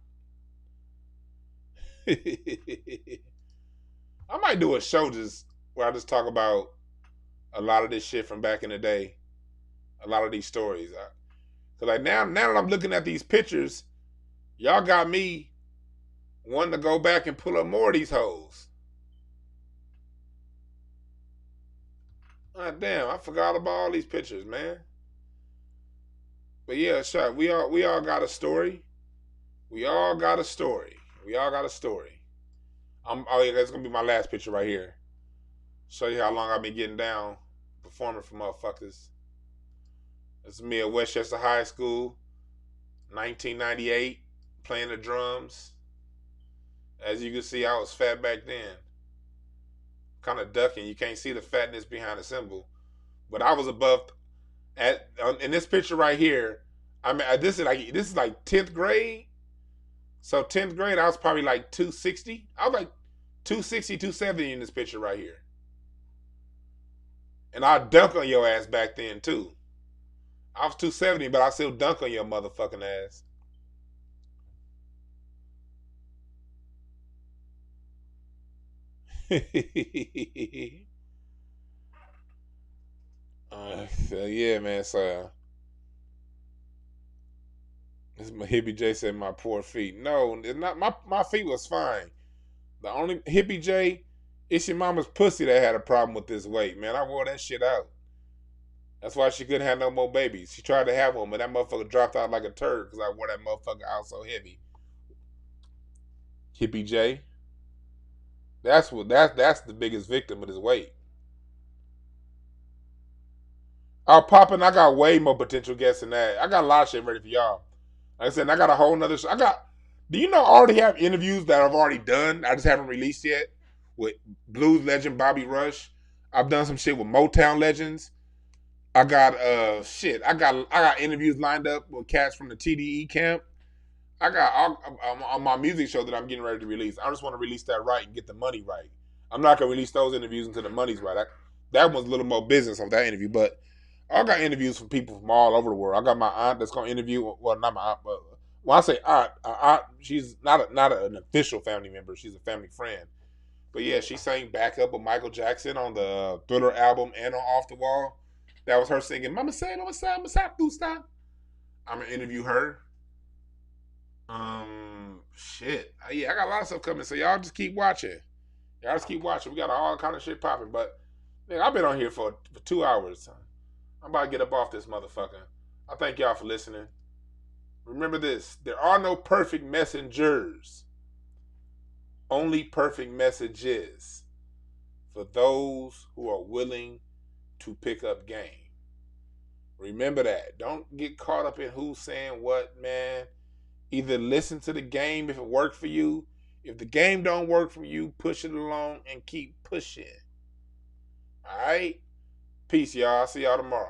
I might do a show just where I just talk about a lot of this shit from back in the day, a lot of these stories. Cause like now that I'm looking at these pictures, y'all got me wanting to go back and pull up more of these hoes. Ah, damn, I forgot about all these pictures, man. But yeah, sure, we all got a story. We all got a story. We all got a story. Oh yeah, that's gonna be my last picture right here. Show you how long I've been getting down performing for motherfuckers. This is me at Westchester High School, 1998, playing the drums. As you can see, I was fat back then. Kind of ducking. You can't see the fatness behind the symbol, but I was above. In this picture right here, I mean, this is like 10th grade. So 10th grade, I was probably like 260. I was like 260, 270 in this picture right here. And I dunk on your ass back then too. I was 270, but I still dunk on your motherfucking ass. So yeah, man. So this is my hippie J said my poor feet. No, it's not. My feet was fine. The only hippie J, it's your mama's pussy that had a problem with this weight, man. I wore that shit out. That's why she couldn't have no more babies. She tried to have one, but that motherfucker dropped out like a turd because I wore that motherfucker out so heavy. Hippie J. That's the biggest victim of his weight. Oh, popping! I got way more potential guests than that. I got a lot of shit ready for y'all. Like I said, I got a whole nother. I got. Do you know I already have interviews that I've already done? I just haven't released yet with blues legend Bobby Rush. I've done some shit with Motown legends. I got shit. I got interviews lined up with cats from the TDE camp. I got on my music show that I'm getting ready to release. I just want to release that right and get the money right. I'm not gonna release those interviews until the money's right. That one's a little more business on that interview, but I got interviews from people from all over the world. I got my aunt that's gonna interview. Well, not my aunt, but when I say aunt, she's not an official family member. She's a family friend. But yeah, she sang backup with Michael Jackson on the Thriller album and on Off the Wall. That was her singing "Mama Said, Mama Said, Mama Said, Do Stop." I'm gonna interview her. Shit. Yeah, I got a lot of stuff coming. So y'all just keep watching. Y'all just keep watching. We got all kind of shit popping. But man, I've been on here for 2 hours. I'm about to get up off this motherfucker. I thank y'all for listening. Remember this: there are no perfect messengers. Only perfect messages for those who are willing to pick up game. Remember that. Don't get caught up in who's saying what, man. Either listen to the game if it worked for you. If the game don't work for you, push it along and keep pushing. All right? Peace, y'all. See y'all tomorrow.